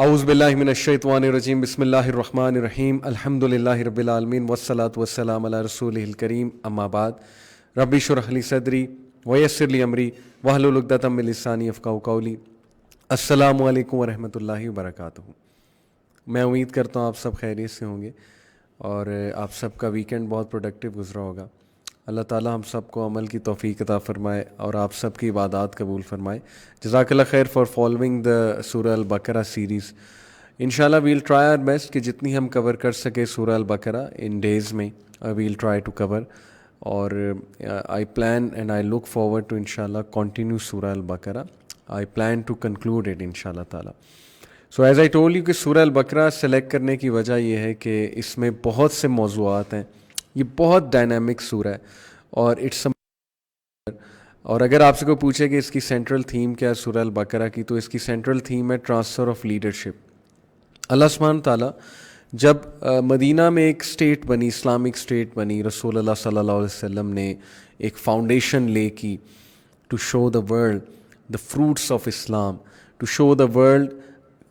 اعوذ باللہ من الشیطان الرجیم بسم اللہ الرحمن الرحیم الحمد للہ رب العالمین والصلاة والسلام علی رسولہ الکریم اما بعد رب اشرح لی صدری ویسر لی امری واحلل عقدۃ من لسانی یفقہوا قولی. السلام علیکم ورحمۃ اللہ وبرکاتہ. میں امید کرتا ہوں آپ سب خیریت سے ہوں گے اور آپ سب کا ویکینڈ بہت پروڈکٹیو گزرا ہوگا. اللہ تعالیٰ ہم سب کو عمل کی توفیق عطا فرمائے اور آپ سب کی عبادات قبول فرمائے. جزاک اللہ خیر فار فالوئنگ دا سورہ البقرہ سیریز. انشاءاللہ ویل ٹرائی آر بیسٹ کہ جتنی ہم کور کر سکے سورہ البقرہ ان ڈیز میں ویل ٹرائی ٹو کور. اور I plan and I look forward to انشاءاللہ کنٹینیو سورہ البقرہ. I plan to conclude it انشاءاللہ تعالیٰ. So as I told you کہ سورہ البقرہ سلیکٹ کرنے کی وجہ یہ ہے کہ اس میں بہت سے موضوعات ہیں. یہ بہت ڈائنامک سورہ ہے اور اور اگر آپ سے کوئی پوچھے کہ اس کی سینٹرل تھیم کیا ہے سورہ البقرہ کی، تو اس کی سینٹرل تھیم ہے ٹرانسفر آف لیڈرشپ. اللہ سبحانہ تعالیٰ جب مدینہ میں ایک اسٹیٹ بنی، اسلامک اسٹیٹ بنی، رسول اللہ صلی اللہ علیہ وسلم نے ایک فاؤنڈیشن لے کی to show the world the fruits of Islam, to show the world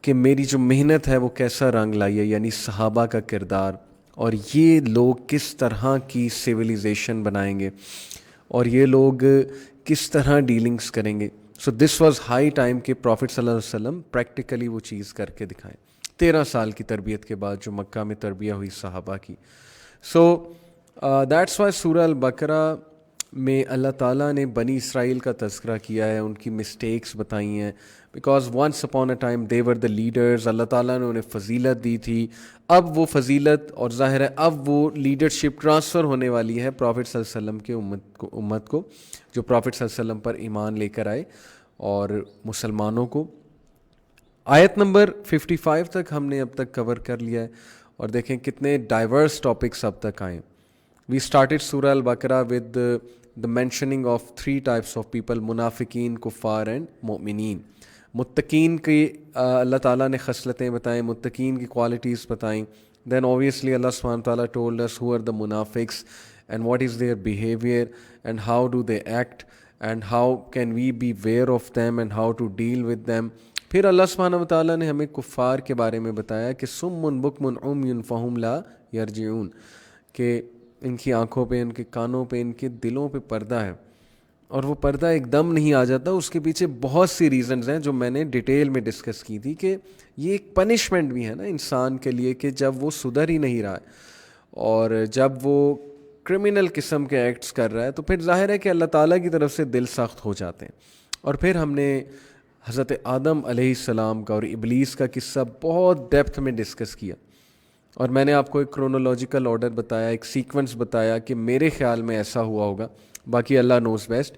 کہ میری جو محنت ہے وہ کیسا رنگ لائی ہے، یعنی صحابہ کا کردار اور یہ لوگ کس طرح کی سویلائزیشن بنائیں گے اور یہ لوگ کس طرح ڈیلنگس کریں گے. سو دس واز ہائی ٹائم کہ پروفٹ صلی اللہ علیہ وسلم پریکٹیکلی وہ چیز کر کے دکھائیں 13 سال کی تربیت کے بعد جو مکہ میں تربیت ہوئی صحابہ کی. سو دیٹس وائی سورہ البقرہ میں اللہ تعالیٰ نے بنی اسرائیل کا تذکرہ کیا ہے، ان کی مسٹیکس بتائی ہیں. Because once upon a time they were the leaders, اللہ تعالیٰ نے انہیں فضیلت دی تھی. اب وہ فضیلت اور ظاہر ہے اب وہ لیڈرشپ ٹرانسفر ہونے والی ہے پروفٹ صلی اللہ علیہ وسلم کے امت کو جو پروفٹ صلی اللہ علیہ وسلم پر ایمان لے کر آئے اور مسلمانوں کو. آیت نمبر 55 تک ہم نے اب تک کور کر لیا ہے اور دیکھیں کتنے ڈائیورس ٹاپکس اب تک آئے. وی اسٹارٹڈ سورہ البقرہ with the mentioning of 3 types of people: منافقین، کفار اینڈ مومنین. متقین کی اللہ تعالیٰ نے خصلتیں بتائیں، متقین کی کوالٹیز بتائیں. دین اوبیسلی اللہ سبحانہ تعالیٰ told us who are the munafiqs and what is their behavior and how do they act and how can we be aware of them and how to deal with them. پھر اللہ سبحانہ وتعالیٰ نے ہمیں کفار کے بارے میں بتایا کہ سم بکم عمی فہم لا یرجعون، کہ ان کی آنکھوں پہ، ان کے کانوں پہ، ان کے دلوں پہ پردہ ہے اور وہ پردہ ایک دم نہیں آ جاتا. اس کے پیچھے بہت سی ریزنز ہیں جو میں نے ڈیٹیل میں ڈسکس کی تھی کہ یہ ایک پنشمنٹ بھی ہے نا انسان کے لیے کہ جب وہ سدھر ہی نہیں رہا ہے اور جب وہ کرمنل قسم کے ایکٹس کر رہا ہے تو پھر ظاہر ہے کہ اللہ تعالیٰ کی طرف سے دل سخت ہو جاتے ہیں. اور پھر ہم نے حضرت آدم علیہ السلام کا اور ابلیس کا قصہ بہت ڈیپتھ میں ڈسکس کیا اور میں نے آپ کو ایک کرونولوجیکل آرڈر بتایا، ایک سیکوینس بتایا کہ میرے خیال میں ایسا ہوا ہوگا، باقی اللہ knows best.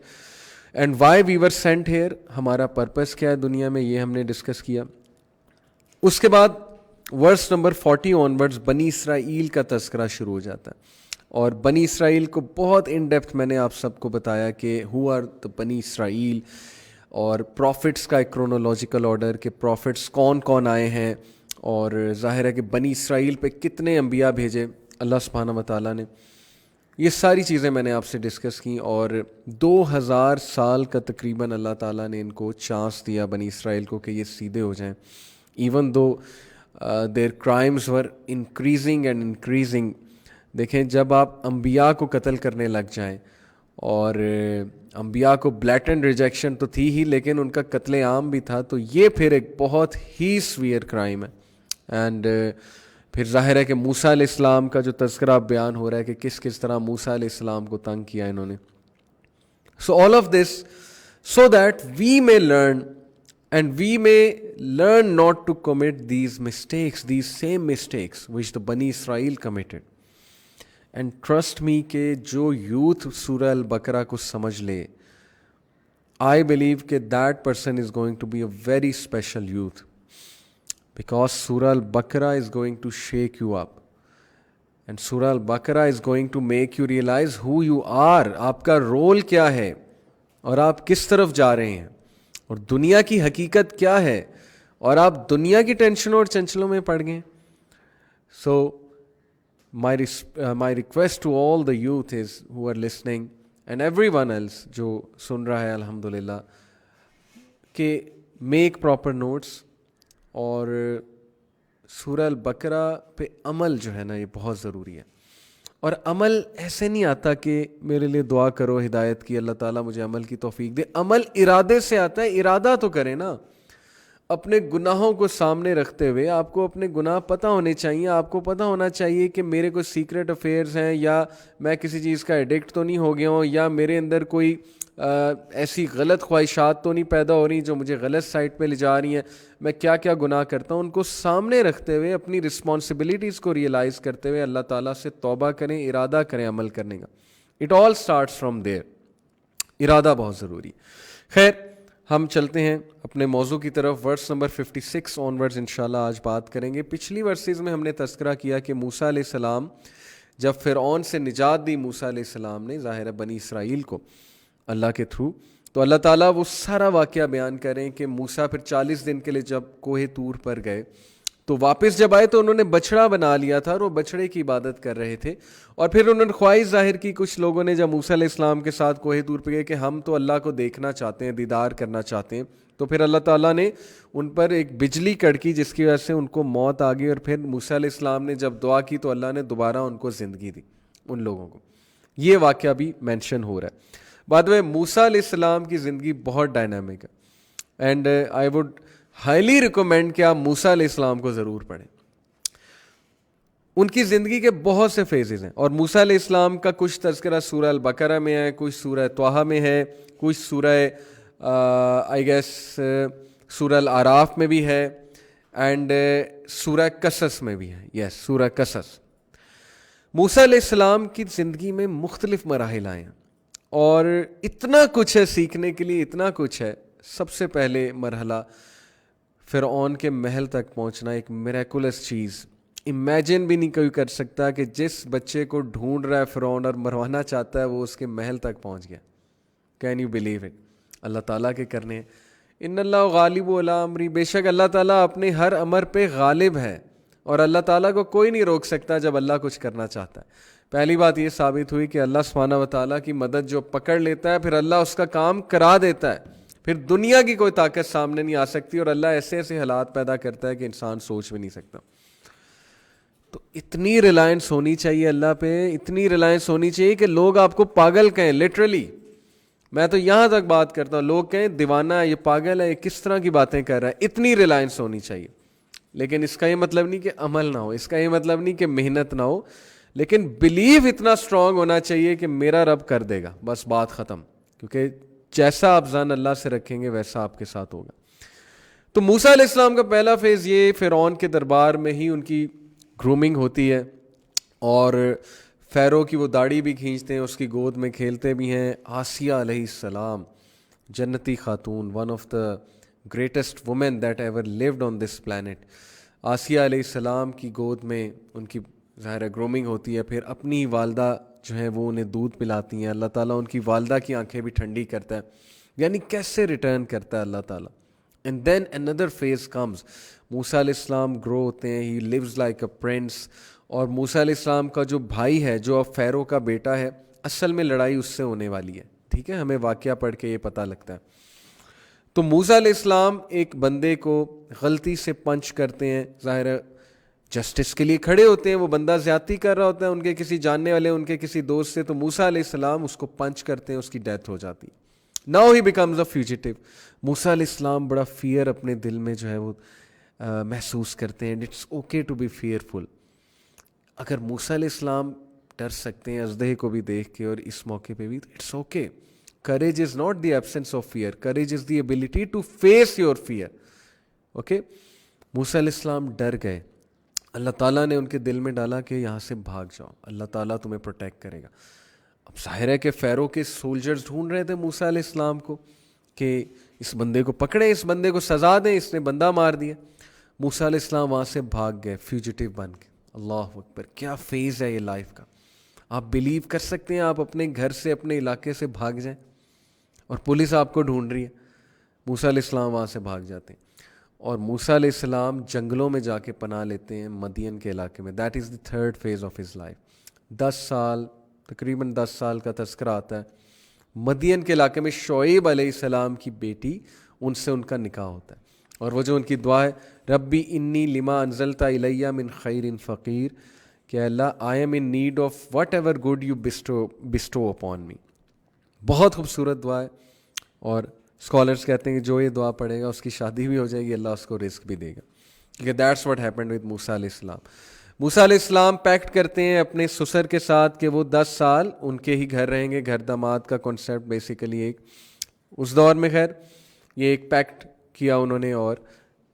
And why we were sent here, ہمارا پرپس کیا ہے دنیا میں، یہ ہم نے ڈسکس کیا. اس کے بعد ورس نمبر 40 آنورڈز بنی اسرائیل کا تذکرہ شروع ہو جاتا ہے اور بنی اسرائیل کو بہت ان ڈیپتھ میں نے آپ سب کو بتایا کہ ہو آر دا بنی اسرائیل اور پروفٹس کا ایک کرونولوجیکل آرڈر کہ پروفٹس کون کون آئے ہیں اور ظاہر ہے کہ بنی اسرائیل پہ کتنے انبیاء بھیجے اللہ سبحانہ وتعالیٰ نے. یہ ساری چیزیں میں نے آپ سے ڈسکس کی اور 2000 سال کا تقریباً اللہ تعالیٰ نے ان کو چانس دیا بنی اسرائیل کو کہ یہ سیدھے ہو جائیں. Even though there crimes were increasing and increasing. دیکھیں جب آپ انبیاء کو قتل کرنے لگ جائیں اور انبیاء کو بلیٹنٹ ریجیکشن تو تھی ہی لیکن ان کا قتل عام بھی تھا، تو یہ پھر ایک بہت ہی سویئر کرائم ہے. اینڈ پھر ظاہر ہے کہ موسیٰ علیہ السلام کا جو تذکرہ بیان ہو رہا ہے کہ کس طرح موسیٰ علیہ السلام کو تنگ کیا انہوں نے. So all of this so that we may learn and we may learn not to commit these mistakes, these same mistakes which the Bani Israel committed. And trust me کہ جو یوتھ سورہ البقرہ کو سمجھ لے، I believe کہ that person is going to be a very special youth. Because Surah Al-Baqarah is going to shake you up. And Surah Al-Baqarah is going to make you realize who you are. آپ کا role کیا ہے اور آپ کس طرف جا رہے ہیں اور دنیا کی حقیقت کیا ہے اور آپ دنیا کی ٹینشنوں اور چنچلوں میں پڑ گئے. So my request to all the youth is who are listening and everyone else جو سن رہا ہے الحمدللہ کہ make proper notes اور سورہ البقرہ پہ عمل جو ہے نا یہ بہت ضروری ہے. اور عمل ایسے نہیں آتا کہ میرے لیے دعا کرو ہدایت کی اللہ تعالیٰ مجھے عمل کی توفیق دے. عمل ارادے سے آتا ہے. ارادہ تو کرے نا. اپنے گناہوں کو سامنے رکھتے ہوئے آپ کو اپنے گناہ پتہ ہونے چاہیے. آپ کو پتہ ہونا چاہیے کہ میرے کوئی سیکرٹ افیئرز ہیں, یا میں کسی چیز کا ایڈکٹ تو نہیں ہو گیا ہوں, یا میرے اندر کوئی ایسی غلط خواہشات تو نہیں پیدا ہو رہی جو مجھے غلط سائٹ پہ لے جا رہی ہیں. میں کیا کیا گناہ کرتا ہوں, ان کو سامنے رکھتے ہوئے اپنی رسپانسبلٹیز کو ریئلائز کرتے ہوئے اللہ تعالیٰ سے توبہ کریں, ارادہ کریں عمل کرنے کا. اٹ آل اسٹارٹس فرام دیر. ارادہ بہت ضروری. خیر ہم چلتے ہیں اپنے موضوع کی طرف. ورس نمبر 56 آنورڈز انشاءاللہ آج بات کریں گے. پچھلی ورسز میں ہم نے تذکرہ کیا کہ موسیٰ علیہ السلام جب فرعون سے نجات دی موسیٰ علیہ السلام نے, ظاہر ہے بنی اسرائیل کو اللہ کے تھرو, تو اللہ تعالیٰ وہ سارا واقعہ بیان کریں کہ موسیٰ پھر 40 دن کے لیے جب کوہ طور پر گئے تو واپس جب آئے تو انہوں نے بچڑا بنا لیا تھا اور وہ بچڑے کی عبادت کر رہے تھے. اور پھر انہوں نے خواہش ظاہر کی کچھ لوگوں نے جب موسیٰ علیہ السلام کے ساتھ کوہ طور پہ گئے کہ ہم تو اللہ کو دیکھنا چاہتے ہیں, دیدار کرنا چاہتے ہیں. تو پھر اللہ تعالیٰ نے ان پر ایک بجلی کڑکی جس کی وجہ سے ان کو موت آ گئی, اور پھر موسیٰ علیہ السلام نے جب دعا کی تو اللہ نے دوبارہ ان کو زندگی دی ان لوگوں کو. یہ واقعہ بھی مینشن ہو رہا ہے. بعد میں موسیٰ علیہ السلام کی زندگی بہت ڈائنامک ہے, and I would highly recommend کہ آپ موسیٰ علیہ السلام کو ضرور پڑھیں. ان کی زندگی کے بہت سے فیزز ہیں, اور موسیٰ علیہ السلام کا کچھ تذکرہ سورہ البقرہ میں ہے, کچھ سورہ طٰہٰ میں ہے, کچھ سورہ آئی گیس سورہ الاعراف میں بھی ہے, اینڈ سورہ قصص میں بھی ہے. یس, سورہ قصص. موسیٰ علیہ السلام کی زندگی میں مختلف مراحل آئے ہیں اور اتنا کچھ ہے سیکھنے کے لیے, اتنا کچھ ہے. سب سے پہلے مرحلہ فرعون کے محل تک پہنچنا, ایک میریکولس چیز. امیجن بھی نہیں کوئی کر سکتا کہ جس بچے کو ڈھونڈ رہا ہے فرعون اور مروانا چاہتا ہے وہ اس کے محل تک پہنچ گیا. Can you believe it? اللہ تعالیٰ کے کرنے ہیں. ان اللہ غالب علی امری, بے شک اللہ تعالیٰ اپنے ہر امر پہ غالب ہے, اور اللہ تعالیٰ کو کوئی نہیں روک سکتا جب اللہ کچھ کرنا چاہتا ہے. پہلی بات یہ ثابت ہوئی کہ اللہ سبحانہ و تعالیٰ کی مدد جو پکڑ لیتا ہے پھر اللہ اس کا کام کرا دیتا ہے. پھر دنیا کی کوئی طاقت سامنے نہیں آ سکتی, اور اللہ ایسے ایسے حالات پیدا کرتا ہے کہ انسان سوچ بھی نہیں سکتا. تو اتنی ریلائنس ہونی چاہیے اللہ پہ, اتنی ریلائنس ہونی چاہیے کہ لوگ آپ کو پاگل کہیں. لٹرلی میں تو یہاں تک بات کرتا ہوں, لوگ کہیں دیوانہ ہے, یہ پاگل ہے, یہ کس طرح کی باتیں کر رہا ہے. اتنی ریلائنس ہونی چاہیے. لیکن اس کا یہ مطلب نہیں کہ عمل نہ ہو, اس کا یہ مطلب نہیں کہ محنت نہ ہو, لیکن بلیو اتنا اسٹرانگ ہونا چاہیے کہ میرا رب کر دے گا, بس بات ختم. کیونکہ جیسا آپ ظن اللہ سے رکھیں گے ویسا آپ کے ساتھ ہوگا. تو موسیٰ علیہ السلام کا پہلا فیز یہ فرعون کے دربار میں ہی ان کی گرومنگ ہوتی ہے, اور فیرو کی وہ داڑھی بھی کھینچتے ہیں, اس کی گود میں کھیلتے بھی ہیں. آسیہ علیہ السلام, جنتی خاتون, one of the greatest woman that ever lived on this planet. Asiya علیہ السلام کی گود میں ان کی ظاہر گرومنگ ہوتی ہے. پھر اپنی والدہ جو ہیں وہ انہیں دودھ پلاتی ہیں. اللہ تعالیٰ ان کی والدہ کی آنکھیں بھی ٹھنڈی کرتا ہے. یعنی کیسے ریٹرن کرتا ہے اللہ تعالیٰ. And then another phase comes. موسیٰ علیہ السلام گرو ہوتے ہیں, he lives like a prince. اور موسیٰ علیہ السلام کا جو بھائی ہے جو اب فیرو کا بیٹا ہے, اصل میں لڑائی اس سے ہونے والی ہے. ٹھیک ہے, ہمیں واقعہ پڑھ کے یہ پتہ لگتا ہے. تو موسیٰ علیہ السلام ایک بندے کو غلطی سے پنچ کرتے ہیں, ظاہر جسٹس کے لیے کھڑے ہوتے ہیں, وہ بندہ زیادتی کر رہا ہوتا ہے ان کے کسی جاننے والے, ان کے کسی دوست سے, تو موسیٰ علیہ السلام اس کو پنچ کرتے ہیں, اس کی ڈیتھ ہو جاتی. Now he becomes a فیوجیٹیو. موسیٰ علیہ السلام بڑا فیئر اپنے دل میں جو ہے وہ محسوس کرتے ہیں. It's okay to be fearful. اگر موسیٰ علیہ السلام ڈر سکتے ہیں اژدہے کو بھی دیکھ کے اور اس موقع پہ بھی, it's okay. Courage is not the absence of fear. Courage is the ability to face your fear. Okay? موسیٰ علیہ السلام ڈر گئے. اللہ تعالیٰ نے ان کے دل میں ڈالا کہ یہاں سے بھاگ جاؤ, اللہ تعالیٰ تمہیں پروٹیکٹ کرے گا. اب ظاہر ہے کہ فیرو کے سولجرز ڈھونڈ رہے تھے موسیٰ علیہ السلام کو کہ اس بندے کو پکڑیں, اس بندے کو سزا دیں, اس نے بندہ مار دیا. موسیٰ علیہ السلام وہاں سے بھاگ گئے فیوجیٹیو بن کے. اللہ اکبر, کیا فیز ہے یہ لائف کا. آپ بلیو کر سکتے ہیں آپ اپنے گھر سے, اپنے علاقے سے بھاگ جائیں اور پولیس آپ کو ڈھونڈ رہی ہے. موسیٰ علیہ السلام وہاں سے بھاگ جاتے ہیں, اور موسیٰ علیہ السلام جنگلوں میں جا کے پناہ لیتے ہیں مدین کے علاقے میں. That is the third phase of his life. 10 سال, تقریباً 10 سال کا تذکرہ آتا ہے. مدین کے علاقے میں شعیب علیہ السلام کی بیٹی, ان سے ان کا نکاح ہوتا ہے, اور وہ جو ان کی دعا ہے ربی انی لما انزلتا الیہ من خیر فقیر، کہ اللہ I am in need of whatever good you bestow upon me. بہت خوبصورت دعا ہے، اور اسکالرس کہتے ہیں کہ جو یہ دعا پڑھے گا اس کی شادی بھی ہو جائے گی، اللہ اس کو رزق بھی دے گا، کیونکہ دیٹس واٹ ہیپنڈ ود موسیٰ علیہ السلام. موسیٰ علیہ السلام پیکٹ کرتے ہیں اپنے سسر کے ساتھ کہ وہ 10 سال ان کے ہی گھر رہیں گے. گھر داماد کا کنسیپٹ بیسیکلی ایک اس دور میں خیر یہ ایک پیکٹ کیا انہوں نے، اور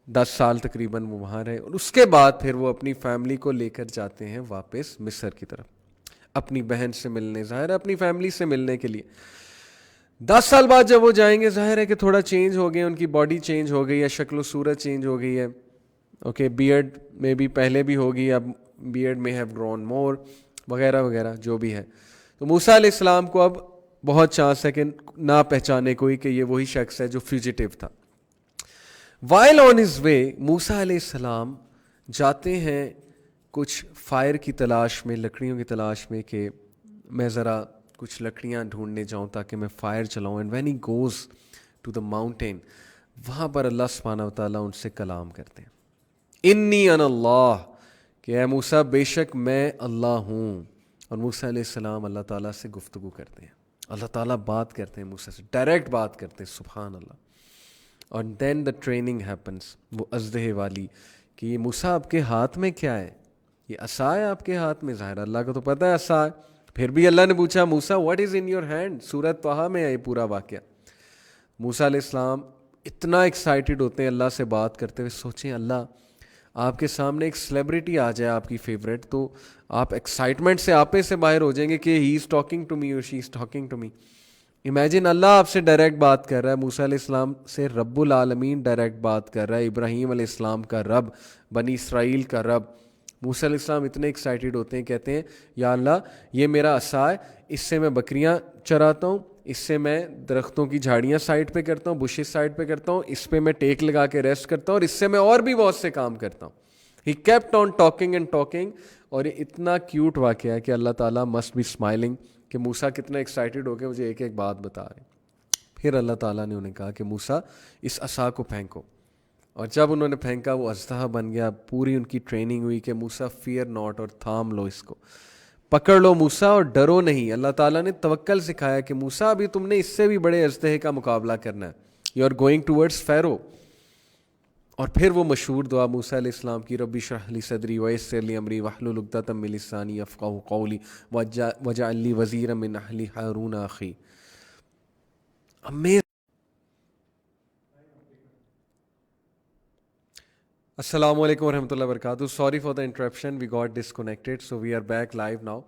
10 سال تقریباً وہ وہاں رہے، اور اس کے بعد پھر وہ اپنی فیملی کو لے کر جاتے ہیں واپس مصر کی طرف، اپنی بہن سے ملنے، ظاہر ہے اپنی فیملی سے ملنے کے لیے. 10 سال بعد جب وہ جائیں گے، ظاہر ہے کہ تھوڑا چینج ہو گیا، ان کی باڈی چینج ہو گئی ہے، شکل و صورت چینج ہو گئی ہے. اوکے، بیئرڈ میں بھی پہلے بھی ہوگی، اب بیئرڈ میں ہیو گرون مور وغیرہ وغیرہ جو بھی ہے. تو موسیٰ علیہ السلام کو اب بہت چانس ہے کہ نہ پہچانے کوئی کہ یہ وہی شخص ہے جو فیوجیٹیو تھا. وائل آن ہز وے موسیٰ علیہ السلام جاتے ہیں کچھ فائر کی تلاش میں، لکڑیوں کی تلاش میں، کہ میں ذرا کچھ لکڑیاں ڈھونڈنے جاؤں تاکہ میں فائر چلاؤں. And when he goes to the mountain, وہاں پر اللہ سبحانہ و تعالیٰ ان سے کلام کرتے ہیں، انی انا اللہ، کہ اے موسیٰ بے شک میں اللہ ہوں. اور موسیٰ علیہ السلام اللہ تعالیٰ سے گفتگو کرتے ہیں، اللہ تعالیٰ بات کرتے ہیں موسیٰ سے، ڈائریکٹ بات کرتے ہیں، سبحان اللہ. اور دین دا ٹریننگ ہیپنس، وہ اژدہے والی، کہ یہ موسیٰ آپ کے ہاتھ میں کیا ہے؟ یہ عصا ہے آپ کے ہاتھ میں. ظاہر اللہ کو تو پتہ ہے عصا ہے، پھر بھی اللہ نے پوچھا موسیٰ what is in your hand. سورۃ طٰہٰ میں ہے یہ پورا واقعہ. موسیٰ علیہ السلام اتنا ایکسائٹیڈ ہوتے ہیں اللہ سے بات کرتے ہوئے. سوچیں اللہ آپ کے سامنے ایک سیلیبریٹی آ جائے آپ کی فیوریٹ، تو آپ ایکسائٹمنٹ سے آپے سے باہر ہو جائیں گے کہ ہی از ٹاکنگ ٹو می اور she is talking to me. Imagine اللہ آپ سے ڈائریکٹ بات کر رہا ہے، موسیٰ علیہ السلام سے رب العالمین ڈائریکٹ بات کر رہا ہے، ابراہیم علیہ السلام کا رب، بنی اسرائیل کا رب. موسیٰ علیہ السلام اتنے ایکسائٹیڈ ہوتے ہیں، کہتے ہیں یا اللہ یہ میرا عصا ہے، اس سے میں بکریاں چراتا ہوں، اس سے میں درختوں کی جھاڑیاں سائڈ پہ کرتا ہوں، بشز سائڈ پہ کرتا ہوں، اس پہ میں ٹیک لگا کے ریسٹ کرتا ہوں، اور اس سے میں اور بھی بہت سے کام کرتا ہوں. He kept on talking and talking. اور یہ اتنا کیوٹ واقعہ ہے کہ اللہ تعالیٰ مسٹ بی اسمائلنگ کہ موسیٰ کتنا ایکسائٹیڈ ہو کے مجھے ایک ایک بات بتا رہے ہیں. پھر اللہ تعالیٰ نے انہیں کہا کہ موسیٰ اس عصا کو پھینکو. اور جب انہوں نے پھینکا وہ اژدہا بن گیا. پوری ان کی ٹریننگ ہوئی کہ موسیٰ فیئر ناٹ، اور تھام لو اس کو، پکڑ لو موسیٰ اور ڈرو نہیں. اللہ تعالیٰ نے توکل سکھایا کہ موسیٰ ابھی تم نے اس سے بھی بڑے اژدہے کا مقابلہ کرنا ہے، یو آر گوئنگ ٹورڈز فیرو. اور پھر وہ مشہور دعا موسیٰ علیہ السلام کی، رب اشرح لی صدری ویسر لی امری واحلل عقدۃ من لسانی یفقہوا قولی واجعل لی وزیرا من اہلی ہارون اخی. السلام علیکم ورحمۃ اللہ وبرکاتہ. Sorry for the interruption, we got disconnected, so we are back live now.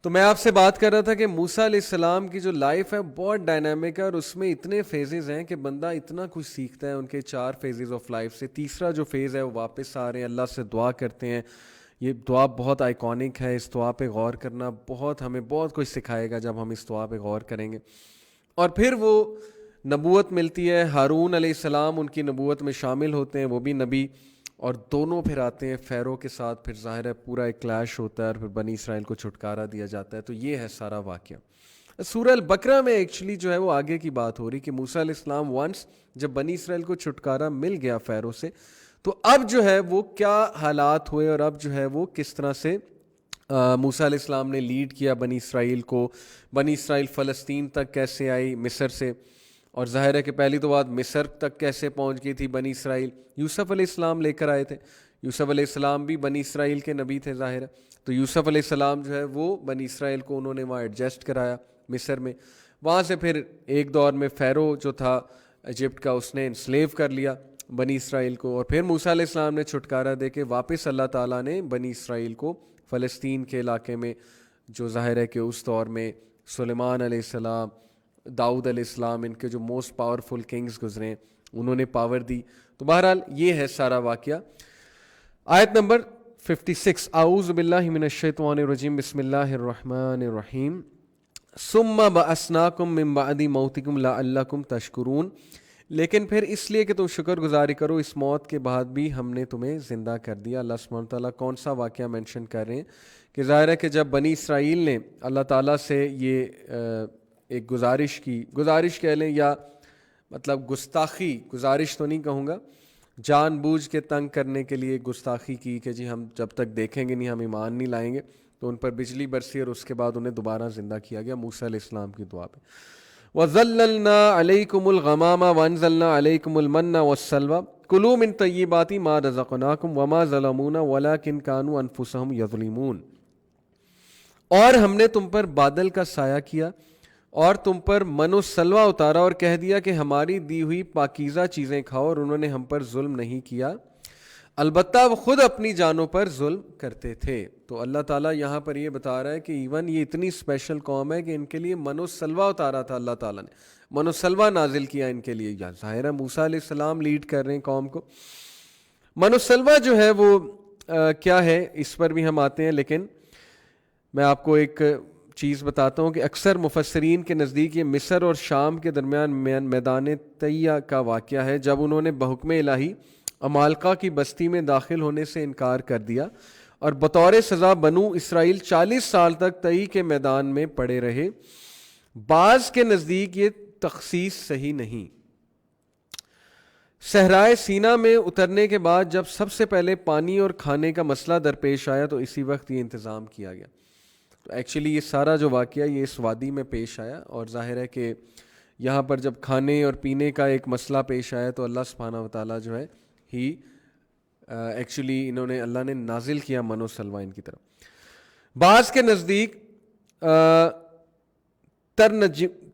تو میں آپ سے بات کر رہا تھا کہ موسیٰ علیہ السلام کی جو لائف ہے بہت ڈائنامک ہے، اور اس میں اتنے فیزز ہیں کہ بندہ اتنا کچھ سیکھتا ہے ان کے 4 فیزز آف لائف سے. تیسرا جو فیز ہے وہ واپس آ رہے ہیں، اللہ سے دعا کرتے ہیں. یہ دعا بہت آئیکونک ہے، اس دعا پہ غور کرنا بہت ہمیں بہت کچھ سکھائے گا جب ہم اس دعا پہ غور کریں گے. اور پھر وہ نبوت ملتی ہے، ہارون علیہ السلام ان کی نبوت میں شامل ہوتے ہیں، وہ بھی نبی، اور دونوں پھر آتے ہیں فیرو کے ساتھ. پھر ظاہر ہے پورا ایک کلیش ہوتا ہے، اور پھر بنی اسرائیل کو چھٹکارا دیا جاتا ہے. تو یہ ہے سارا واقعہ. سورہ البقرہ میں ایکچولی جو ہے وہ آگے کی بات ہو رہی کہ موسیٰ علیہ السلام ونس جب بنی اسرائیل کو چھٹکارا مل گیا فیرو سے، تو اب جو ہے وہ کیا حالات ہوئے، اور اب جو ہے وہ کس طرح سے موسیٰ علیہ السلام نے لیڈ کیا بنی اسرائیل کو. بنی اسرائیل فلسطین تک کیسے آئی مصر سے، اور ظاہر ہے کہ پہلی تو بات مصر تک کیسے پہنچ گئی تھی بنی اسرائیل. یوسف علیہ السلام لے کر آئے تھے، یوسف علیہ السلام بھی بنی اسرائیل کے نبی تھے ظاہر ہے. تو یوسف علیہ السلام جو ہے وہ بنی اسرائیل کو انہوں نے وہاں ایڈجسٹ کرایا مصر میں. وہاں سے پھر ایک دور میں فیرو جو تھا ایجپٹ کا، اس نے انسلیو کر لیا بنی اسرائیل کو. اور پھر موسیٰ علیہ السلام نے چھٹکارا دے کے واپس اللہ تعالیٰ نے بنی اسرائیل کو فلسطین کے علاقے میں، جو ظاہر ہے کہ اس دور میں سلیمان علیہ السلام، داؤد علیہ السلام، ان کے جو موسٹ پاورفل کنگز گزرے، انہوں نے پاور دی. تو بہرحال یہ ہے سارا واقعہ. آیت نمبر 56، اعوذ باللہ من الشیطان الرجیم، بسم اللہ الرحمن الرحیم. ثم بعثناکم من بعد موتکم لعلکم تشکرون. لیکن پھر اس لیے کہ تم شکر گزاری کرو، اس موت کے بعد بھی ہم نے تمہیں زندہ کر دیا. اللہ سبحانہ تعالیٰ کون سا واقعہ مینشن کر رہے ہیں کہ ظاہر ہے کہ جب بنی اسرائیل نے اللہ تعالیٰ سے یہ ایک گزارش کہہ لیں، یا مطلب گستاخی، گزارش تو نہیں کہوں گا، جان بوجھ کے تنگ کرنے کے لیے گستاخی کی کہ جی ہم جب تک دیکھیں گے نہیں ہم ایمان نہیں لائیں گے، تو ان پر بجلی برسی اور اس کے بعد انہیں دوبارہ زندہ کیا گیا موسیٰ علیہ السلام کی دعا پہ. وَظَلَّلْنَا عَلَيْكُمُ الْغَمَامَ وَأَنزَلْنَا عَلَيْكُمُ الْمَنَّ وَالسَّلْوَىٰ كُلُوا مِن طَيِّبَاتِ مَا رَزَقْنَاكُمْ وَمَا ظَلَمُونَا وَلَٰكِن كَانُوا أَنفُسَهُمْ يَظْلِمُونَ. اور ہم نے تم پر بادل کا سایہ کیا اور تم پر من و سلوہ اتارا اور کہہ دیا کہ ہماری دی ہوئی پاکیزہ چیزیں کھاؤ، اور انہوں نے ہم پر ظلم نہیں کیا، البتہ وہ خود اپنی جانوں پر ظلم کرتے تھے. تو اللہ تعالیٰ یہاں پر یہ بتا رہا ہے کہ ایون یہ اتنی اسپیشل قوم ہے کہ ان کے لیے من و سلوہ اتارا تھا، اللہ تعالیٰ نے من و سلوہ نازل کیا ان کے لیے. یا ظاہر ہے موسیٰ علیہ السلام لیڈ کر رہے ہیں قوم کو. من و سلوہ جو ہے وہ کیا ہے اس پر بھی ہم آتے ہیں، لیکن میں آپ کو ایک چیز بتاتا ہوں کہ اکثر مفسرین کے نزدیک یہ مصر اور شام کے درمیان میدان طیہ کا واقعہ ہے، جب انہوں نے بحکم الہی عمالقہ کی بستی میں داخل ہونے سے انکار کر دیا اور بطور سزا بنو اسرائیل 40 سال تک طی کے میدان میں پڑے رہے. بعض کے نزدیک یہ تخصیص صحیح نہیں. صحرائے سینا میں اترنے کے بعد جب سب سے پہلے پانی اور کھانے کا مسئلہ درپیش آیا تو اسی وقت یہ انتظام کیا گیا. تو ایکچولی یہ سارا جو واقعہ یہ اس وادی میں پیش آیا، اور ظاہر ہے کہ یہاں پر جب کھانے اور پینے کا ایک مسئلہ پیش آیا تو اللہ سبحانہ و تعالیٰ جو ہے ہی ایکچولی اللہ نے نازل کیا من و سلوہ ان کی طرف. بعض کے نزدیک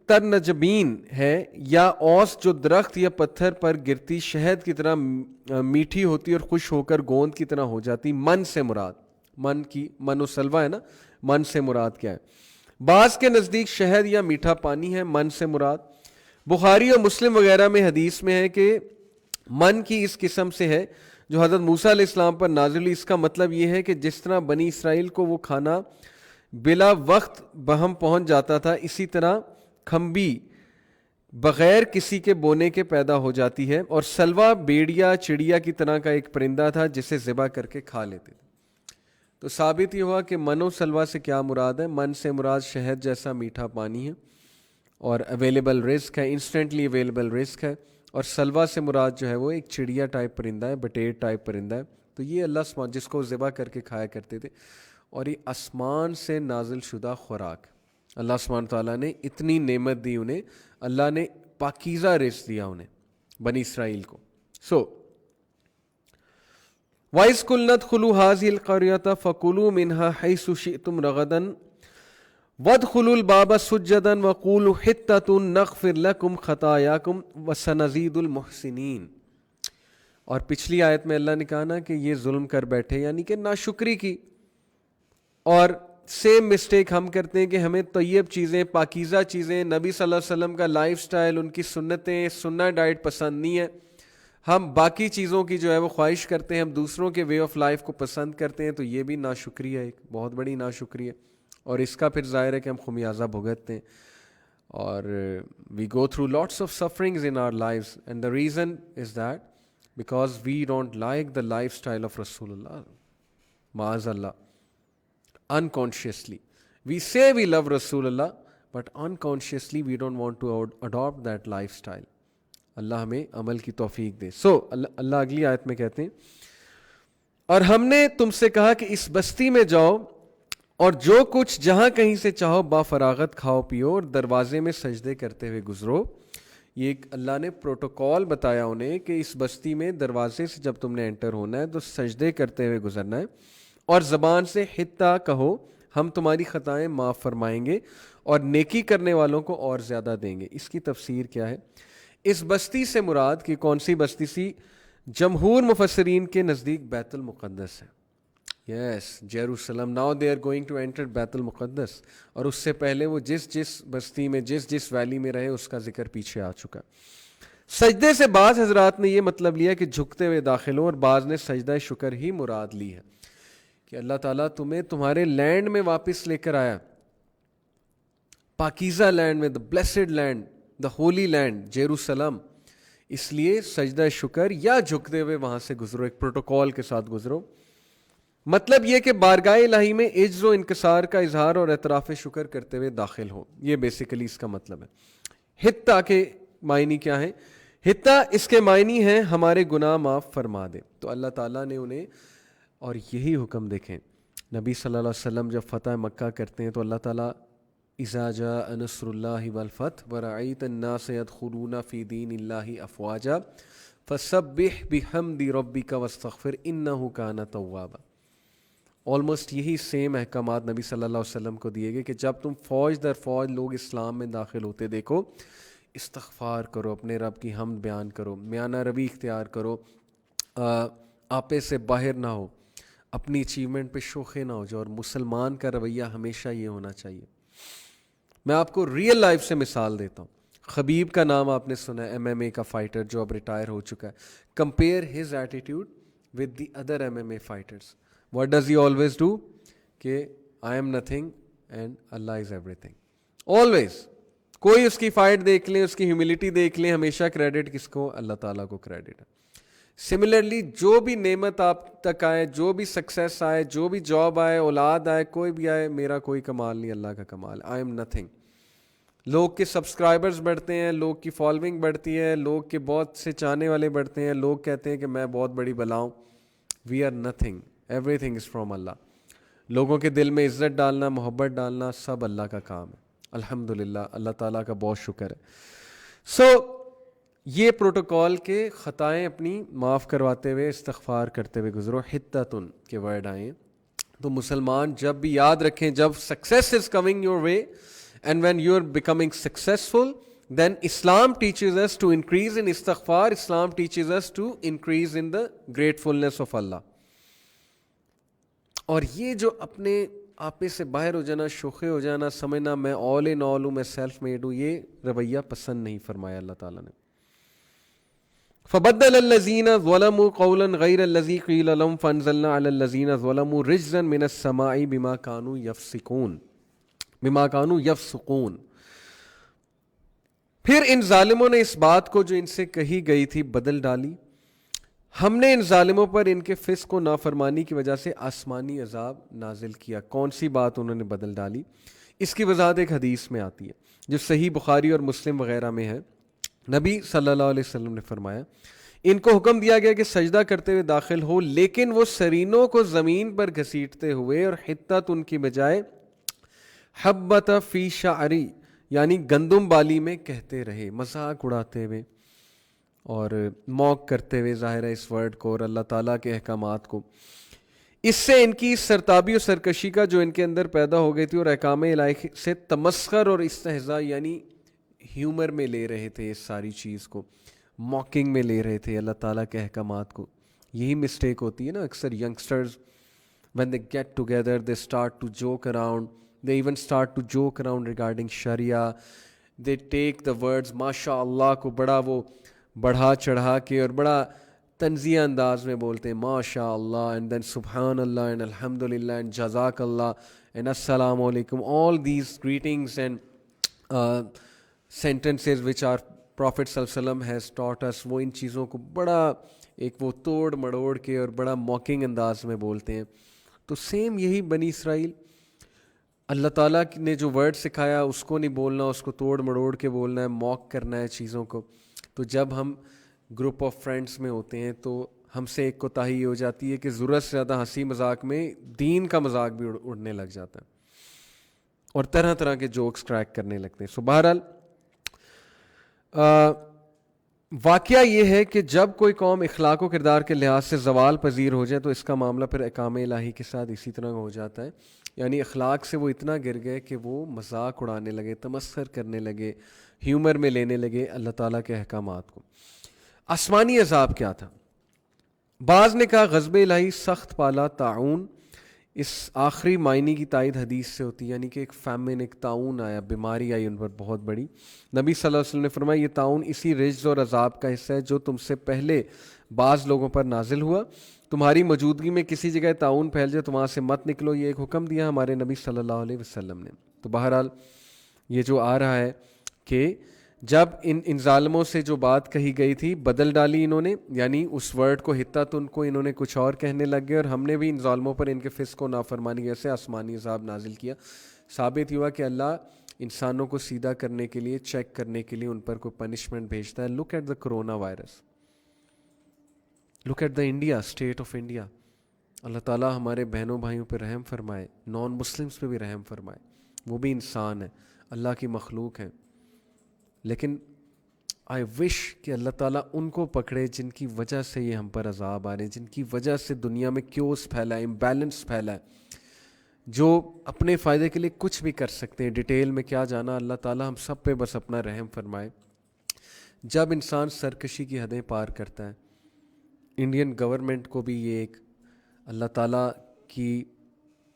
ترنجبین ہے، یا اوس جو درخت یا پتھر پر گرتی شہد کی طرح میٹھی ہوتی اور خوش ہو کر گوند کی طرح ہو جاتی. من سے مراد من و سلوہ ہے نا، من سے مراد کیا ہے؟ بعض کے نزدیک شہد یا میٹھا پانی ہے، من سے مراد. بخاری اور مسلم وغیرہ میں حدیث میں ہے کہ من کی اس قسم سے ہے جو حضرت موسیٰ علیہ السلام پر نازل ہوئی. اس کا مطلب یہ ہے کہ جس طرح بنی اسرائیل کو وہ کھانا بلا وقت بہم پہنچ جاتا تھا، اسی طرح کھمبی بغیر کسی کے بونے کے پیدا ہو جاتی ہے. اور سلوہ بیڑیا چڑیا کی طرح کا ایک پرندہ تھا جسے ذبح کر کے کھا لیتے تھے. تو ثابت یہ ہوا کہ من و سلوہ سے کیا مراد ہے. من سے مراد شہد جیسا میٹھا پانی ہے اور اویلیبل رزق ہے، انسٹنٹلی اویلیبل رزق ہے. اور سلوہ سے مراد جو ہے وہ ایک چڑیا ٹائپ پرندہ ہے، بٹیر ٹائپ پرندہ ہے. تو یہ اللہ سبحانہ جس کو ذبح کر کے کھایا کرتے تھے، اور یہ آسمان سے نازل شدہ خوراک. اللہ سبحانہ تعالیٰ نے اتنی نعمت دی انہیں، اللہ نے پاکیزہ رزق دیا انہیں بنی اسرائیل کو. وَإِذْ قُلْنَا ادْخُلُوا هَٰذِهِ الْقَرْيَةَ فَكُلُوا مِنْهَا حَيْثُ شِئْتُمْ رَغَدًا وَادْخُلُوا الْبَابَ سُجَّدًا وَقُولُوا حِطَّةٌ نَغْفِرْ لَكُمْ خَطَايَاكُمْ وَسَنَزِيدُ الْمُحْسِنِينَ. اور پچھلی آیت میں اللہ نے کہا نا کہ یہ ظلم کر بیٹھے، یعنی کہ ناشکری کی. اور سیم مسٹیک ہم کرتے ہیں کہ ہمیں طیب چیزیں، پاکیزہ چیزیں، نبی صلی اللہ علیہ وسلم کا لائف سٹائل، ان کی سنتیں، سنہ ڈائٹ پسند نہیں ہے. ہم باقی چیزوں کی جو ہے وہ خواہش کرتے ہیں، ہم دوسروں کے وے آف لائف کو پسند کرتے ہیں. تو یہ بھی ناشکری ہے، ایک بہت بڑی ناشکری ہے، اور اس کا پھر ظاہر ہے کہ ہم خمیازہ بھگتتے ہیں. اور we go through lots of sufferings in our lives, and the reason is that because we don't like the lifestyle of رسول اللہ. معاذ اللہ. Unconsciously we say we love Rasulullah, but unconsciously we don't want to adopt that lifestyle. اللہ ہمیں عمل کی توفیق دے. اللہ اگلی آیت میں کہتے ہیں، اور ہم نے تم سے کہا کہ اس بستی میں جاؤ اور جو کچھ جہاں کہیں سے چاہو با فراغت کھاؤ پیو اور دروازے میں سجدے کرتے ہوئے گزرو. یہ ایک اللہ نے پروٹوکول بتایا انہیں کہ اس بستی میں دروازے سے جب تم نے انٹر ہونا ہے تو سجدے کرتے ہوئے گزرنا ہے، اور زبان سے حتہ کہو، ہم تمہاری خطائیں معاف فرمائیں گے اور نیکی کرنے والوں کو اور زیادہ دیں گے. اس کی تفسیر کیا ہے؟ اس بستی سے مراد کہ کون سی بستی سی؟ جمہور مفسرین کے نزدیک بیت المقدس ہے. Yes, Jerusalem. Now they are going to enter بیت المقدس. اور اس سے پہلے وہ جس بستی میں جس ویلی میں رہے اس کا ذکر پیچھے آ چکا. سجدے سے بعض حضرات نے یہ مطلب لیا کہ جھکتے ہوئے داخل ہو، اور بعض نے سجدہ شکر ہی مراد لی ہے کہ اللہ تعالیٰ تمہیں تمہارے لینڈ میں واپس لے کر آیا، پاکیزہ لینڈ میں، the blessed land, the holy land Jerusalem. اس لیے سجدہ شکر یا جھکتے ہوئے وہاں سے گزرو، ایک پروٹوکول کے ساتھ گزرو. مطلب یہ کہ بارگاہ الہی میں عجز و انکسار کا اظہار اور اعتراف شکر کرتے ہوئے داخل ہو. یہ بیسیکلی اس کا مطلب ہے. حتہ کے معنی کیا ہے؟ حتہ اس کے معنی ہیں ہمارے گناہ معاف فرما دے. تو اللہ تعالیٰ نے انہیں، اور یہی حکم دیکھیں نبی صلی اللہ علیہ وسلم جب فتح مکہ کرتے ہیں تو اللہ تعالیٰ اذا جاء نصر اللہ والفتح ورأیت الناس يدخلون فی دین اللہ افواجا فسبح بحمد ربک واستغفر انہ کان توابا. آلموسٹ یہی سیم احکامات نبی صلی اللہ علیہ وسلم کو دیے گئے کہ جب تم فوج در فوج لوگ اسلام میں داخل ہوتے دیکھو، استغفار کرو، اپنے رب کی حمد بیان کرو، میانہ روی اختیار کرو، آپے سے باہر نہ ہو، اپنی اچیومنٹ پہ شوخے نہ ہو جاؤ. اور مسلمان کا رویہ ہمیشہ یہ ہونا چاہیے. میں آپ کو ریئل لائف سے مثال دیتا ہوں. خبیب کا نام آپ نے سنا ہے، MMA کا فائٹر جو اب ریٹائر ہو چکا ہے. Compare his attitude with the other MMA fighters. What does he always do? کہ آئی ایم نتھنگ اینڈ اللہ از ایوری تھنگ. آلویز. کوئی اس کی فائٹ دیکھ لیں، اس کی ہیوملٹی دیکھ لیں، ہمیشہ کریڈٹ کس کو؟ اللہ تعالیٰ کو کریڈٹ ہے. سملرلی جو بھی نعمت آپ تک آئے، جو بھی سکسیس آئے، جو بھی جاب آئے، اولاد آئے، کوئی بھی آئے، میرا کوئی کمال نہیں، اللہ کا کمال. آئی ایم نتھنگ. لوگ کے سبسکرائبرز بڑھتے ہیں، لوگ کی فالوئنگ بڑھتی ہے، لوگ کے بہت سے چاہنے والے بڑھتے ہیں، لوگ کہتے ہیں کہ میں بہت بڑی بلا ہوں. We are nothing, everything is from اللہ. لوگوں کے دل میں عزت ڈالنا، محبت ڈالنا، سب اللہ کا کام ہے. الحمدللہ، اللہ تعالیٰ کا بہت شکر ہے. سو یہ پروٹوکال کے خطائیں اپنی معاف کرواتے ہوئے، استغفار کرتے ہوئے گزرو. حتتن کے ورڈ آئیں تو مسلمان جب بھی یاد رکھیں، جب success is coming your way and when you are becoming successful, then Islam teaches us to increase in istighfar, Islam teaches us to increase in the gratefulness of Allah. اور یہ جو اپنے آپے سے باہر ہو جانا، شوخے ہو جانا، سمجھنا میں all in all ہوں، میں سیلف میڈ ہوں، یہ رویہ پسند نہیں فرمایا اللہ تعالیٰ نے. فبدل الذین ظلموا قولا غیر الذی قیل لهم فانزلنا علی الذین ظلموا رجزا من السماء بما كانوا یفسقون. پھر ان ظالموں نے اس بات کو جو ان سے کہی گئی تھی بدل ڈالی. ہم نے ان ظالموں پر ان کے فسق و نافرمانی کی وجہ سے آسمانی عذاب نازل کیا. کون سی بات انہوں نے بدل ڈالی؟ اس کی وضاحت ایک حدیث میں آتی ہے جو صحیح بخاری اور مسلم وغیرہ میں ہے. نبی صلی اللہ علیہ وسلم نے فرمایا ان کو حکم دیا گیا کہ سجدہ کرتے ہوئے داخل ہو، لیکن وہ سرینوں کو زمین پر گھسیٹتے ہوئے اور حتت ان کی بجائے حبت فی شعری یعنی گندم بالی میں کہتے رہے، مذاق اڑاتے ہوئے اور موک کرتے ہوئے ظاہر ہے اس ورڈ کو اور اللہ تعالیٰ کے احکامات کو. اس سے ان کی سرتابی اور سرکشی کا جو ان کے اندر پیدا ہو گئی تھی اور احکام الہی سے تمسخر اور استہزاء یعنی ہیومر میں لے رہے تھے، اس ساری چیز کو موکنگ میں لے رہے تھے اللہ تعالیٰ کے احکامات کو. یہی مسٹیک ہوتی ہے نا اکثر youngsters when they get together they start to joke around, they even start to joke around regarding Sharia. They take the words ماشاء اللہ کو بڑا وہ بڑھا چڑھا کے اور بڑا تنزیہ انداز میں بولتے ہیں ماشاء اللہ and then سبحان اللہ and الحمدللہ and جزاک اللہ and السلام علیکم, all these greetings and sentences which our Prophet صلی اللہ علیہ وسلم has taught us. وہ ان چیزوں کو بڑا ایک وہ توڑ مڑوڑ کے اور بڑا موکنگ انداز میں بولتے ہیں. تو سیم یہی بنی اسرائیل اللہ تعالیٰ نے جو ورڈ سکھایا اس کو نہیں بولنا، اس کو توڑ مڑوڑ کے بولنا ہے، موک کرنا ہے چیزوں کو. تو جب ہم گروپ آف فرینڈس میں ہوتے ہیں تو ہم سے ایک کوتاہی یہ ہو جاتی ہے کہ ضرورت سے زیادہ ہنسی مذاق میں دین کا مذاق بھی اڑنے لگ جاتا ہے اور طرح طرح کے جوکس کریک کرنے لگتے ہیں. سو بہرحال واقعہ یہ ہے کہ جب کوئی قوم اخلاق و کردار کے لحاظ سے زوال پذیر ہو جائے تو اس کا معاملہ پھر احکام الہی کے ساتھ اسی طرح ہو جاتا ہے. یعنی اخلاق سے وہ اتنا گر گئے کہ وہ مذاق اڑانے لگے، تمسخر کرنے لگے، ہیومر میں لینے لگے اللہ تعالیٰ کے احکامات کو. آسمانی عذاب کیا تھا؟ بعض نے کہا غضب الہی سخت پالا طاعون. اس آخری معنی کی تائید حدیث سے ہوتی ہے، یعنی کہ ایک فیمن، ایک طاعون آیا، بیماری آئی ان پر بہت بڑی. نبی صلی اللہ علیہ وسلم نے فرمایا یہ طاعون اسی رجز اور عذاب کا حصہ ہے جو تم سے پہلے بعض لوگوں پر نازل ہوا. تمہاری موجودگی میں کسی جگہ طاعون پھیل جائے تو وہاں سے مت نکلو. یہ ایک حکم دیا ہمارے نبی صلی اللہ علیہ وسلم نے. تو بہرحال یہ جو آ رہا ہے کہ جب ان ظالموں سے جو بات کہی گئی تھی بدل ڈالی انہوں نے، یعنی اس ورڈ کو حتت ان کو انہوں نے کچھ اور کہنے لگ گئے اور ہم نے بھی ان ظالموں پر ان کے فسق و نافرمانی جیسے آسمانی عذاب نازل کیا. ثابت ہوا کہ اللہ انسانوں کو سیدھا کرنے کے لیے, چیک کرنے کے لیے ان پر کوئی پنشمنٹ بھیجتا ہے. Look at the corona virus, look at the India, state of India. اللہ تعالیٰ ہمارے بہنوں بھائیوں پہ رحم فرمائے, نان مسلمس پہ بھی رحم فرمائے. وہ بھی انسان ہے, اللہ کی مخلوق ہیں, لیکن آئی وش کہ اللہ تعالیٰ ان کو پکڑے جن کی وجہ سے یہ ہم پر عذاب آ رہے ہیں, جن کی وجہ سے دنیا میں کیوس پھیلا ہے, امبیلنس پھیلا ہے, جو اپنے فائدے کے لیے کچھ بھی کر سکتے ہیں. ڈیٹیل میں کیا جانا, اللہ تعالیٰ ہم سب پہ بس اپنا رحم فرمائے. جب انسان سرکشی کی حدیں پار کرتا ہے, انڈین گورنمنٹ کو بھی یہ ایک اللہ تعالیٰ کی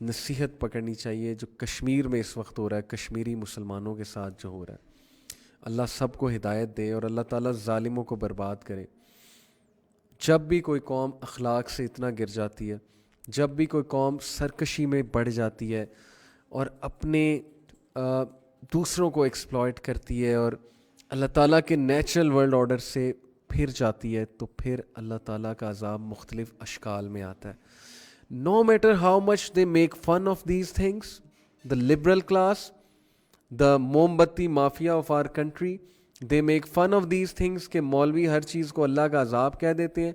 نصیحت پکڑنی چاہیے. جو کشمیر میں اس وقت ہو رہا ہے, کشمیری مسلمانوں کے ساتھ جو ہو رہا ہے, اللہ سب کو ہدایت دے اور اللہ تعالیٰ ظالموں کو برباد کرے. جب بھی کوئی قوم اخلاق سے اتنا گر جاتی ہے, جب بھی کوئی قوم سرکشی میں بڑھ جاتی ہے اور اپنے دوسروں کو ایکسپلائٹ کرتی ہے اور اللہ تعالیٰ کے نیچرل ورلڈ آرڈر سے پھر جاتی ہے, تو پھر اللہ تعالیٰ کا عذاب مختلف اشکال میں آتا ہے. No matter how much they make fun of these things, the liberal class, the موم بتی mafia of our country, they make fun of these things کہ مولوی ہر چیز کو اللہ کا عذاب کہہ دیتے ہیں.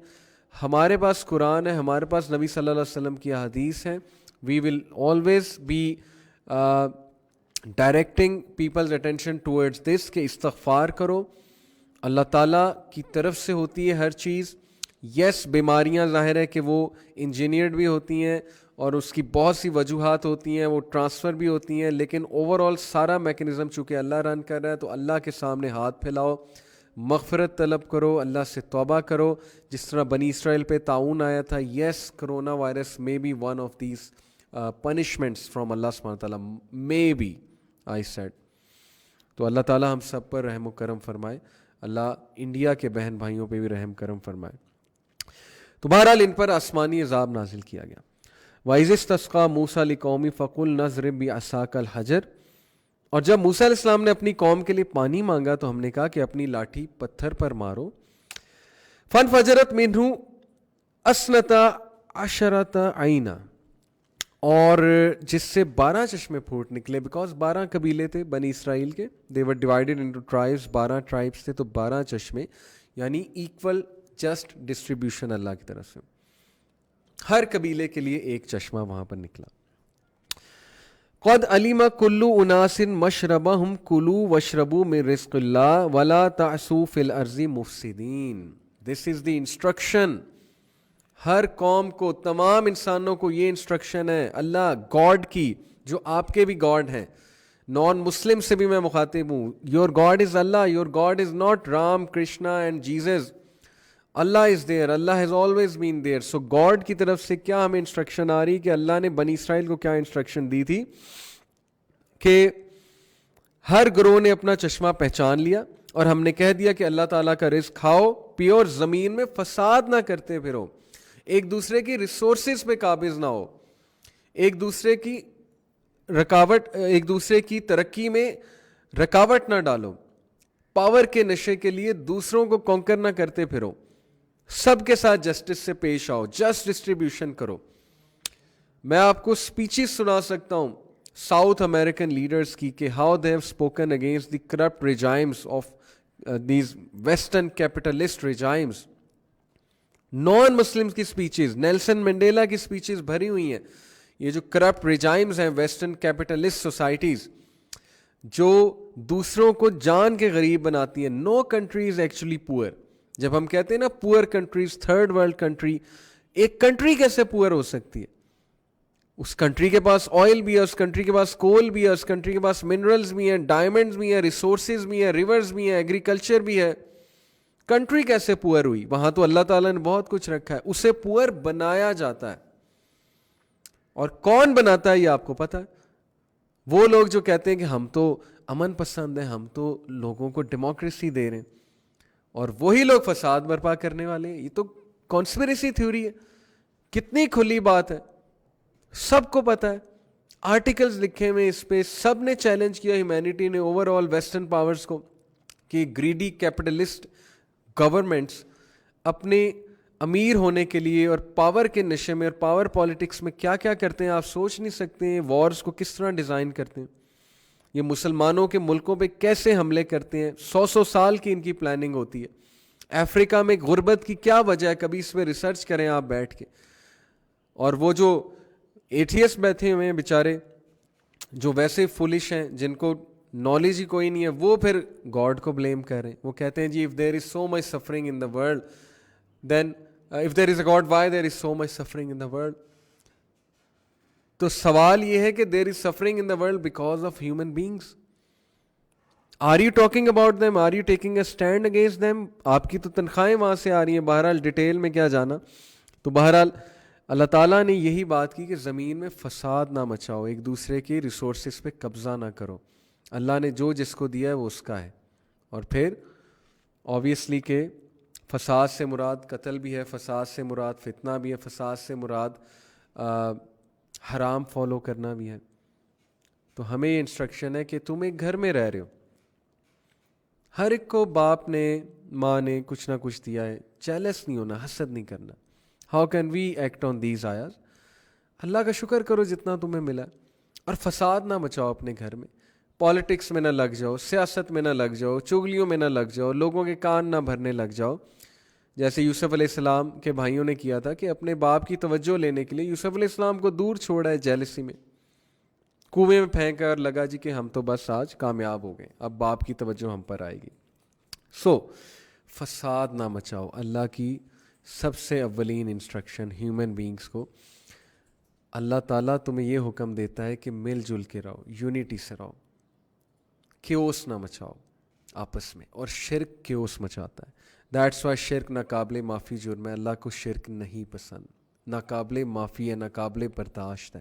ہمارے پاس قرآن ہے, ہمارے پاس نبی صلی اللہ علیہ وسلم کی حدیث ہیں. We will always be directing people's attention towards this کہ استغفار کرو, اللہ تعالیٰ کی طرف سے ہوتی ہے ہر چیز. یس, بیماریاں ظاہر ہے کہ وہ انجینئرڈ بھی ہوتی ہیں اور اس کی بہت سی وجوہات ہوتی ہیں, وہ ٹرانسفر بھی ہوتی ہیں, لیکن اوور آل سارا میکنزم چونکہ اللہ رن کر رہا ہے, تو اللہ کے سامنے ہاتھ پھیلاؤ, مغفرت طلب کرو, اللہ سے توبہ کرو. جس طرح بنی اسرائیل پہ طاعون آیا تھا, yes corona virus may be one of these punishments from اللہ سبحانہ تعالیٰ, may be I said. تو اللہ تعالیٰ ہم سب پر رحم و کرم فرمائے, اللہ انڈیا کے بہن بھائیوں پہ بھی رحم کرم فرمائے. تو بہرحال ان پر آسمانی عذاب نازل کیا گیا. وَإِذِ اسْتَسْقَىٰ مُوسَىٰ لِقَوْمِهِ فَقُلْ نَضْرِب بِعَصَاكَ الْحَجَرَ, اور جب موسیٰ علیہ السلام نے اپنی قوم کے لیے پانی مانگا تو ہم نے کہا کہ اپنی لاٹھی پتھر پر مارو. فَانْفَجَرَتْ مِنْهُ اثْنَتَا عَشَرَةَ عَيْنًا, اور جس سے 12 چشمے پھوٹ نکلے, بیکاز 12 قبیلے تھے بنی اسرائیل کے, they were divided into tribes, 12 tribes تھے, تو 12 چشمے یعنی ایکول جسٹ ڈسٹریبیوشن اللہ کی طرف سے, ہر قبیلے کے لیے ایک چشمہ وہاں پر نکلا. قد علم کل اناس مشربہم کلوا واشربوا من رزق اللہ ولا تعثوا فی الارض مفسدین. دس از دی انسٹرکشن. ہر قوم کو, تمام انسانوں کو یہ انسٹرکشن ہے اللہ گاڈ کی, جو آپ کے بھی گاڈ ہیں. نان مسلم سے بھی میں مخاطب ہوں. Your God is Allah, your God is not Ram, Krishna and Jesus. Allah is there, Allah has always been there. So God کی طرف سے کیا ہمیں انسٹرکشن آ رہی کہ اللہ نے بنی اسرائیل کو کیا انسٹرکشن دی تھی کہ ہر گروہ نے اپنا چشمہ پہچان لیا اور ہم نے کہہ دیا کہ اللہ تعالیٰ کا رزق کھاؤ پیو اور زمین میں فساد نہ کرتے پھرو, ایک دوسرے کی ریسورسز پہ قابض نہ ہو, ایک دوسرے کی رکاوٹ, ایک دوسرے کی ترقی میں رکاوٹ نہ ڈالو, پاور کے نشے کے لیے دوسروں کو کانکر نہ کرتے پھرو, سب کے ساتھ جسٹس سے پیش آؤ, جسٹ ڈسٹریبیوشن کرو. میں آپ کو سپیچز سنا سکتا ہوں ساؤتھ امریکن لیڈرز کی کہ how they have spoken against the corrupt regimes of these western capitalist regimes. Non Muslims کی سپیچز, نیلسن منڈیلا کی سپیچز بھری ہوئی ہیں. یہ جو کرپٹ ریجائمز ہیں, ویسٹرن کیپٹلسٹ سوسائٹیز جو دوسروں کو جان کے غریب بناتی ہیں. نو کنٹری از ایکچولی پور. جب ہم کہتے ہیں نا poor countries, third world country, ایک کنٹری کیسے پور ہو سکتی ہے؟ اس کنٹری کے پاس آئل بھی ہے, اس کنٹری کے پاس کول بھی ہے, اس کنٹری کے پاس منرلز بھی ہیں, ڈائمنڈز بھی ہیں, ریسورسز بھی ہیں, ریورز بھی ہیں, ایگریکلچر بھی ہے. کنٹری کیسے پور ہوئی؟ وہاں تو اللہ تعالیٰ نے بہت کچھ رکھا ہے, اسے پور بنایا جاتا ہے. اور کون بناتا ہے یہ آپ کو پتہ ہے؟ وہ لوگ جو کہتے ہیں کہ ہم تو امن پسند ہیں, ہم تو لوگوں کو ڈیموکریسی دے رہے ہیں, اور وہی لوگ فساد برپا کرنے والے ہیں. یہ تو کانسپریسی تھیوری ہے. کتنی کھلی بات ہے, سب کو پتہ ہے, آرٹیکلز لکھے ہوئے اس پہ, سب نے چیلنج کیا ہیومینٹی نے اوور آل ویسٹرن پاورز کو کہ گریڈی کیپٹلسٹ گورنمنٹس اپنے امیر ہونے کے لیے اور پاور کے نشے میں اور پاور پالیٹکس میں کیا کیا کرتے ہیں آپ سوچ نہیں سکتے ہیں. وارز کو کس طرح ڈیزائن کرتے ہیں. یہ مسلمانوں کے ملکوں پہ کیسے حملے کرتے ہیں، 100 سال کی ان کی پلاننگ ہوتی ہے. افریقہ میں غربت کی کیا وجہ ہے، کبھی اس پہ ریسرچ کریں آپ بیٹھ کے. اور وہ جو ایتھیسٹ بیٹھے ہوئے ہیں بیچارے، جو ویسے فولش ہیں، جن کو نالج ہی کوئی نہیں ہے، وہ پھر گاڈ کو بلیم کر رہے ہیں. وہ کہتے ہیں جی if there is so much suffering in the world then if there is a God why there is so much suffering in the world. تو سوال یہ ہے کہ there is suffering in the world because of human beings. Are you talking about them, are you taking a stand against them? آپ کی تو تنخواہیں وہاں سے آ رہی ہیں. بہرحال ڈیٹیل میں کیا جانا. تو بہرحال اللہ تعالیٰ نے یہی بات کی کہ زمین میں فساد نہ مچاؤ، ایک دوسرے کی ریسورسز پہ قبضہ نہ کرو. اللہ نے جو جس کو دیا ہے وہ اس کا ہے. اور پھر آبویسلی کہ فساد سے مراد قتل بھی ہے، فساد سے مراد فتنہ بھی ہے، فساد سے مراد حرام فالو کرنا بھی ہے. تو ہمیں یہ انسٹرکشن ہے کہ تم ایک گھر میں رہ رہے ہو، ہر ایک کو باپ نے ماں نے کچھ نہ کچھ دیا ہے، جیلس نہیں ہونا، حسد نہیں کرنا. How can we act on these آیاز؟ اللہ کا شکر کرو جتنا تمہیں ملا، اور فساد نہ مچاؤ اپنے گھر میں. پالیٹکس میں نہ لگ جاؤ، سیاست میں نہ لگ جاؤ، چغلیوں میں نہ لگ جاؤ، لوگوں کے کان نہ بھرنے لگ جاؤ. جیسے یوسف علیہ السلام کے بھائیوں نے کیا تھا کہ اپنے باپ کی توجہ لینے کے لیے یوسف علیہ السلام کو دور چھوڑا ہے جیلسی میں، کنویں میں پھینک کر لگا جی کہ ہم تو بس آج کامیاب ہو گئے، اب باپ کی توجہ ہم پر آئے گی. سو فساد نہ مچاؤ، اللہ کی سب سے اولین انسٹرکشن ہیومن بینگز کو. اللہ تعالیٰ تمہیں یہ حکم دیتا ہے کہ مل جل کے رہو، یونٹی سے رہو، کیوس نہ مچاؤ آپس میں. اور شرک کیوس مچاتا ہے. دیٹس وائی شرک ناقابل معافی جرم ہے. اللہ کو شرک نہیں پسند، ناقابل معافی ہے، ناقابل برداشت ہے.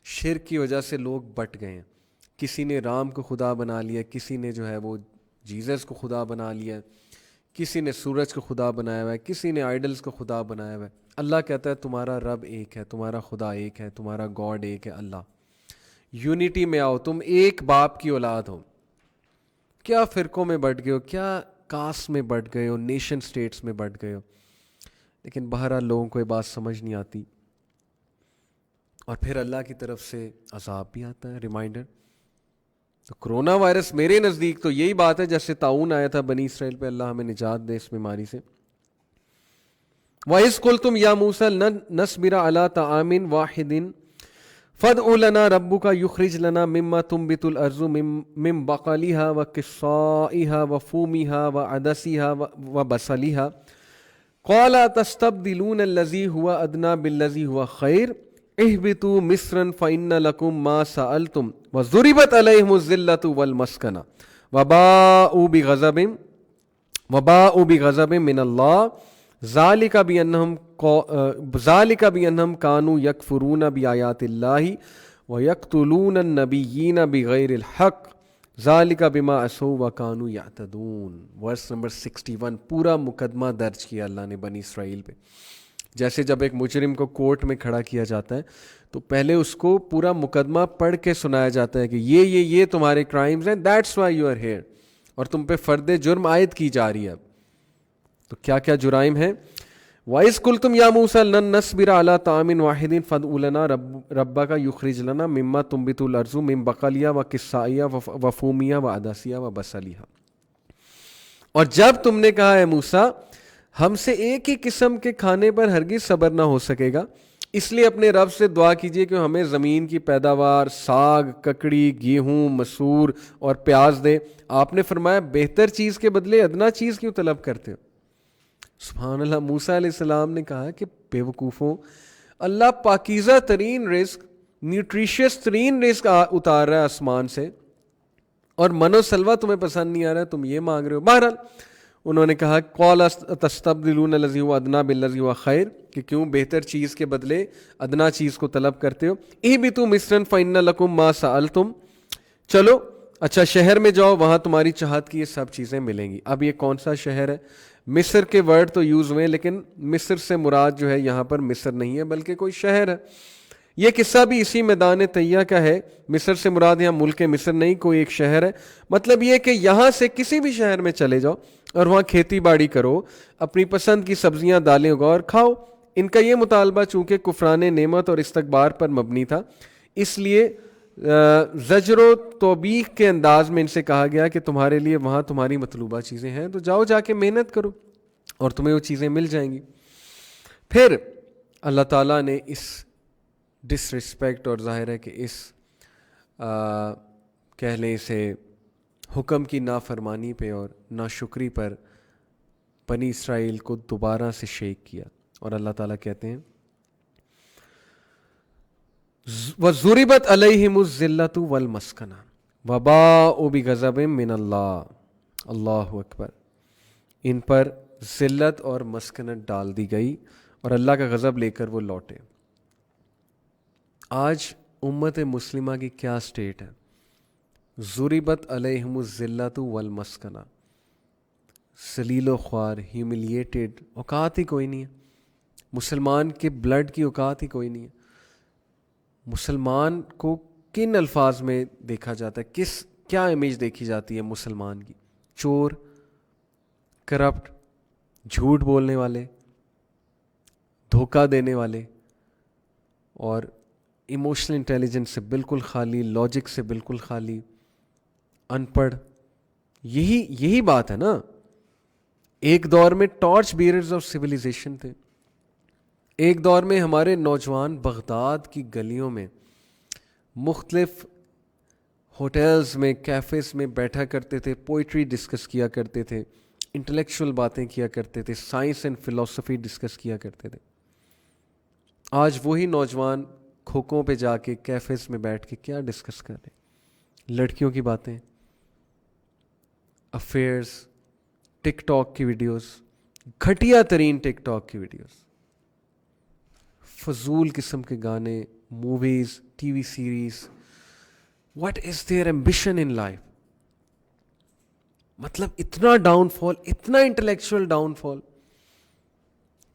شرک کی وجہ سے لوگ بٹ گئے ہیں. کسی نے رام کو خدا بنا لیا، کسی نے جو ہے وہ جیزس کو خدا بنا لیا، کسی نے سورج کو خدا بنایا ہوا ہے، کسی نے آئیڈلز کو خدا بنایا ہوا ہے. اللہ کہتا ہے تمہارا رب ایک ہے، تمہارا خدا ایک ہے، تمہارا گاڈ ایک ہے اللہ. یونٹی میں آؤ، تم ایک باپ کی اولاد ہو. کیا فرقوں میں بٹ گئے ہو، کیا کاسٹ میں بٹ گئے ہو، نیشن سٹیٹس میں بٹ گئے ہو. لیکن بہرحال لوگوں کو یہ بات سمجھ نہیں آتی، اور پھر اللہ کی طرف سے عذاب بھی آتا ہے، ریمائنڈر. تو کرونا وائرس میرے نزدیک تو یہی بات ہے جیسے طاعون آیا تھا بنی اسرائیل پہ، اللہ ہمیں نجات دے اس بیماری سے. وَإِذْ قُلْتُمْ يَا مُوسَىٰ لَن نَّصْبِرَ عَلَىٰ طَعَامٍ وَاحِدٍ فَادْعُ لَنَا رَبُّكَ يُخْرِجْ لَنَا مِمَّا تُنبِتُ الْأَرْضُ مِن بَقَلِهَا وَقِثَّائِهَا وَفُومِهَا وَعَدَسِهَا وَبَصَلِهَا قَالَ أَتَسْتَبْدِلُونَ الَّذِي هُوَ أَدْنَىٰ بِالَّذِي هُوَ خَيْرٌ اهْبِطُوا مِصْرًا فَإِنَّ لَكُم مَّا سَأَلْتُمْ وَضُرِبَتْ عَلَيْهِمُ الذِّلَّةُ وَالْمَسْكَنَةُ وَبَاءُوا بِغَضَبٍ مِّنَ اللَّهِ ذَلِكَ بِأَنَّهُمْ كَانُوا يَكْفُرُونَ بِآيَاتِ اللَّهِ وَيَقْتُلُونَ النَّبِيِّينَ بِغَيْرِ الْحَقِّ ذَلِكَ بِمَا عَصَوْا وَكَانُوا يَعْتَدُونَ. ورس نمبر 61 پورا مقدمہ درج کیا اللہ نے بنی اسرائیل پہ. جیسے جب ایک مجرم کو کورٹ میں کھڑا کیا جاتا ہے تو پہلے اس کو پورا مقدمہ پڑھ کے سنایا جاتا ہے کہ یہ تمہارے کرائمز ہیں، that's why you are here, اور تم پہ فرد جرم عائد کی جا رہی ہے. تو کیا کیا جرائم ہیں؟ وَإِذْ قُلْتُمْ يَا مُوسَىٰ لَن نَّصْبِرَ عَلَىٰ طَعَامٍ وَاحِدٍ فَادْعُ لَنَا رَبَّكَ يُخْرِجْ لَنَا مِمَّا تُنبِتُ الْأَرْضُ مِن بَقَلِهَا وَقِثَّائِهَا وَفُومِهَا وَعَدَسِهَا وَبَصَلِهَا. اور جب تم نے کہا اے موسیٰ ہم سے ایک ہی قسم کے کھانے پر ہرگز صبر نہ ہو سکے گا، اس لیے اپنے رب سے دعا کیجیے کہ ہمیں زمین کی پیداوار، ساگ، ککڑی، گیہوں، مسور اور پیاز دے. آپ نے فرمایا بہتر چیز کے بدلے ادنا چیز کیوں طلب کرتے ہو؟ سبحان اللہ. موسیٰ علیہ السلام نے کہا کہ بے وقوفوں، اللہ پاکیزہ ترین رزق، نیوٹریشیس ترین رزق اتار رہا ہے آسمان سے، اور من و سلوہ تمہیں پسند نہیں آ رہا ہے، تم یہ مانگ رہے ہو. بہرحال انہوں نے کہا قَالَ تَسْتَبْدِلُونَ الَّذِي هُوَ أَدْنَىٰ بِالَّذِي هُوَ خَيْرٌ، کہ کیوں بہتر چیز کے بدلے ادنا چیز کو طلب کرتے ہو. اهْبِطُوا مِصْرًا فَإِنَّ لَكُم مَّا سَأَلْتُمْ، چلو اچھا شہر میں جاؤ، وہاں تمہاری چاہت کی یہ سب چیزیں ملیں گی. اب یہ کون سا شہر ہے؟ مصر کے ورڈ تو یوز ہوئے لیکن مصر سے مراد جو ہے یہاں پر مصر نہیں ہے بلکہ کوئی شہر ہے. یہ قصہ بھی اسی میدان طیہ کا ہے. مصر سے مراد یہاں ملک مصر نہیں، کوئی ایک شہر ہے. مطلب یہ کہ یہاں سے کسی بھی شہر میں چلے جاؤ اور وہاں کھیتی باڑی کرو، اپنی پسند کی سبزیاں دالیں اگاؤ اور کھاؤ. ان کا یہ مطالبہ چونکہ کفران نعمت اور استکبار پر مبنی تھا، اس لیے زجر و توبیخ کے انداز میں ان سے کہا گیا کہ تمہارے لیے وہاں تمہاری مطلوبہ چیزیں ہیں، تو جاؤ جا کے محنت کرو اور تمہیں وہ چیزیں مل جائیں گی۔ پھر اللہ تعالیٰ نے اس ڈس رسپیکٹ اور ظاہر ہے کہ اس کہہ لیں اسے حکم کی نافرمانی پہ اور ناشکری پر بنی اسرائیل کو دوبارہ سے شیک کیا، اور اللہ تعالیٰ کہتے ہیں وَضُرِبَتْ عَلَيْهِمُ الذِّلَّةُ وَالْمَسْكَنَةُ وَبَاءُوا بِغَضَبٍ مِّنَ اللَّهِ، اللہ اکبر، ان پر ذلت اور مسکنت ڈال دی گئی اور اللہ کا غضب لے کر وہ لوٹے۔ آج امت مسلمہ کی کیا سٹیٹ ہے؟ ضربت علیہم الذلۃ والمسکنہ، ذلیل و خوار، ہیوملیٹڈ، اوقات ہی کوئی نہیں ہے، مسلمان کے بلڈ کی اوقات ہی کوئی نہیں ہے۔ مسلمان کو کن الفاظ میں دیکھا جاتا ہے، کیا امیج دیکھی جاتی ہے مسلمان کی؟ چور، کرپٹ، جھوٹ بولنے والے، دھوکہ دینے والے، اور ایموشنل انٹیلیجنس سے بالکل خالی، لاجک سے بالکل خالی، ان پڑھ۔ یہی بات ہے نا۔ ایک دور میں ٹارچ بیئرز آف سویلائزیشن تھے، ایک دور میں ہمارے نوجوان بغداد کی گلیوں میں مختلف ہوٹلز میں، کیفیز میں بیٹھا کرتے تھے، پوئٹری ڈسکس کیا کرتے تھے، انٹلیکچوئل باتیں کیا کرتے تھے، سائنس اینڈ فلسفی ڈسکس کیا کرتے تھے۔ آج وہی نوجوان کھوکھوں پہ جا کے کیفیز میں بیٹھ کے کیا ڈسکس کر رہے ہیں؟ لڑکیوں کی باتیں، افیئرز، ٹک ٹاک کی ویڈیوز، گھٹیا ترین ٹک ٹاک کی ویڈیوز، فضول قسم کے گانے، movies, T V series. What is there ambition in life? مطلب اتنا ڈاؤن فال، اتنا انٹلیکچوئل ڈاؤن فال۔